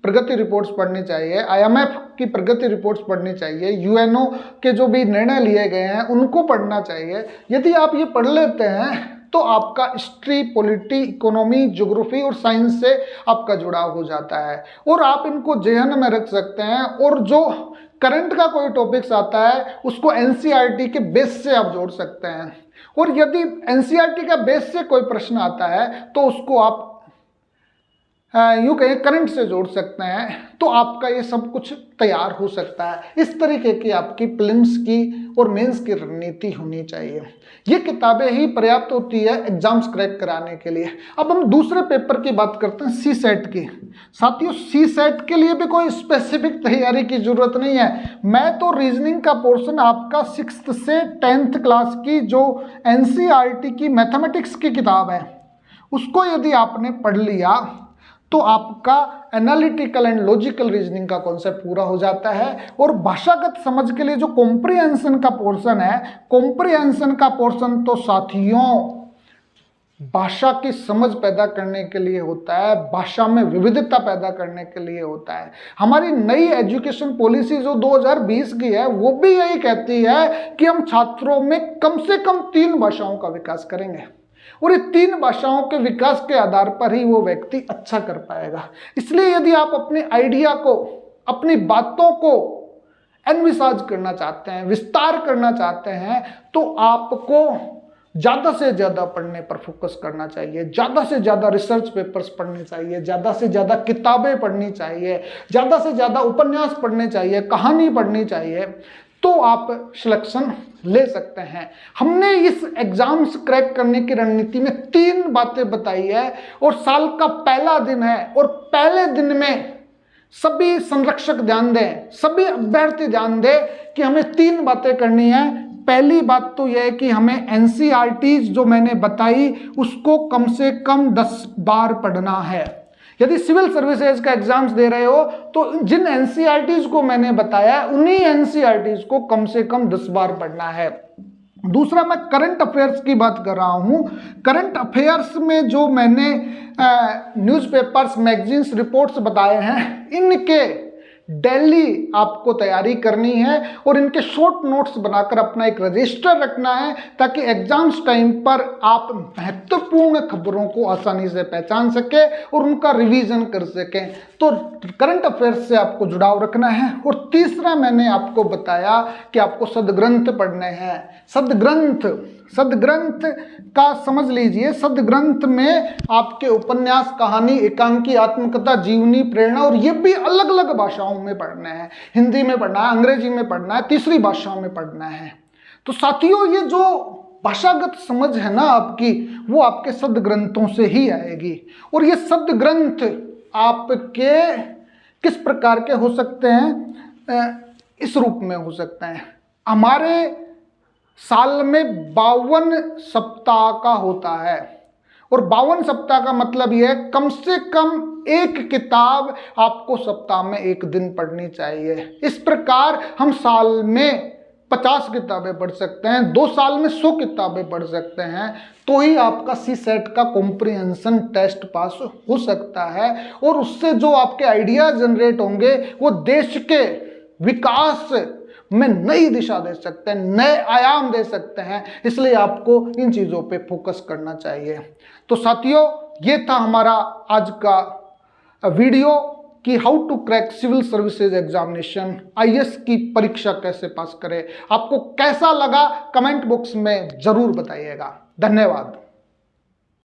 प्रगति रिपोर्ट्स पढ़नी चाहिए, IMF की प्रगति रिपोर्ट्स पढ़नी चाहिए, UNO के जो भी निर्णय लिए गए हैं उनको पढ़ना चाहिए। यदि आप ये पढ़ लेते हैं तो आपका हिस्ट्री, पॉलिटी, इकोनॉमी, ज्योग्राफी और साइंस से आपका जुड़ाव हो जाता है और आप इनको जेहन में रख सकते हैं। और जो करंट का कोई टॉपिक्स आता है उसको NCERT के बेस से आप जोड़ सकते हैं। और यदि NCERT का बेस से कोई प्रश्न आता है तो उसको आप यूँ कहें करंट से जोड़ सकते हैं, तो आपका ये सब कुछ तैयार हो सकता है। इस तरीके की आपकी प्रीलिम्स की और मेंस की रणनीति होनी चाहिए। ये किताबें ही पर्याप्त होती है एग्जाम्स क्रैक कराने के लिए। अब हम दूसरे पेपर की बात करते हैं, CSET की। साथियों CSET के लिए भी कोई स्पेसिफिक तैयारी की जरूरत नहीं है। मैं तो रीजनिंग का पोर्शन आपका 6th से 10th क्लास की जो NCERT की मैथमेटिक्स की किताब है उसको यदि आपने पढ़ लिया तो आपका एनालिटिकल एंड लॉजिकल रीजनिंग का कॉन्सेप्ट पूरा हो जाता है। और भाषागत समझ के लिए जो कॉम्प्रिहेंशन का पोर्शन है, कॉम्प्रिहेंशन का पोर्शन तो साथियों भाषा की समझ पैदा करने के लिए होता है, भाषा में विविधता पैदा करने के लिए होता है। हमारी नई एजुकेशन पॉलिसी जो 2020 की है वो भी यही कहती है कि हम छात्रों में कम से कम 3 भाषाओं का विकास करेंगे और ये 3 भाषाओं के विकास के आधार पर ही वो व्यक्ति अच्छा कर पाएगा। इसलिए यदि आप अपने आइडिया को, अपनी बातों को एनविसाज करना चाहते हैं, विस्तार करना चाहते हैं, तो आपको ज़्यादा से ज़्यादा पढ़ने पर फोकस करना चाहिए, ज़्यादा से ज़्यादा रिसर्च पेपर्स पढ़ने चाहिए, ज़्यादा से ज़्यादा किताबें पढ़नी चाहिए, ज़्यादा से ज़्यादा उपन्यास पढ़ने चाहिए, कहानी पढ़नी चाहिए, तो आप सिलेक्शन ले सकते हैं। हमने इस एग्जाम्स क्रैक करने की रणनीति में 3 बातें बताई है और साल का पहला दिन है और पहले दिन में सभी संरक्षक ध्यान दें, सभी अभ्यर्थी ध्यान दें कि हमें 3 बातें करनी है। पहली बात तो यह है कि हमें NCERTs जो मैंने बताई उसको कम से कम 10 बार पढ़ना है। यदि सिविल सर्विसेज का एग्जाम्स दे रहे हो तो जिन NCERTs को मैंने बताया उन्हीं NCERTs को कम से कम 10 बार पढ़ना है। दूसरा मैं करंट अफेयर्स की बात कर रहा हूँ। करंट अफेयर्स में जो मैंने न्यूज़पेपर्स, मैगजीन्स, रिपोर्ट्स बताए हैं, इनके डेली आपको तैयारी करनी है और इनके शॉर्ट नोट्स बनाकर अपना एक रजिस्टर रखना है, ताकि एग्जाम्स टाइम पर आप महत्वपूर्ण खबरों को आसानी से पहचान सके और उनका रिवीजन कर सकें। तो करंट अफेयर्स से आपको जुड़ाव रखना है। और तीसरा मैंने आपको बताया कि आपको सदग्रंथ पढ़ने हैं। सदग्रंथ का समझ लीजिए, सदग्रंथ में आपके उपन्यास, कहानी, एकांकी, आत्मकथा, जीवनी, प्रेरणा, और ये भी अलग अलग भाषाओं में पढ़ना है। हिंदी में पढ़ना है, अंग्रेजी में पढ़ना है, तीसरी भाषाओं में पढ़ना है। तो साथियों, ये जो भाषागत समझ है ना आपकी, वो आपके सदग्रंथों से ही आएगी। और ये सदग्रंथ आपके किस प्रकार के हो सकते हैं? इस रूप में हो सकते हैं। हमारे साल में 52 सप्ताह का होता है, और 52 सप्ताह का मतलब यह है कम से कम एक किताब आपको सप्ताह में एक दिन पढ़नी चाहिए। इस प्रकार हम साल में 50 किताबें पढ़ सकते हैं, 2 साल में 100 किताबें पढ़ सकते हैं, तो ही आपका CSET का कॉम्प्रिहेंशन टेस्ट पास हो सकता है। और उससे जो आपके आइडिया जनरेट होंगे, वो देश के विकास में नई दिशा दे सकते हैं, नए आयाम दे सकते हैं। इसलिए आपको इन चीज़ों पे फोकस करना चाहिए। तो साथियों, ये था हमारा आज का वीडियो कि how to crack civil services examination, IAS की परीक्षा कैसे पास करें। आपको कैसा लगा कमेंट बॉक्स में जरूर बताइएगा। धन्यवाद।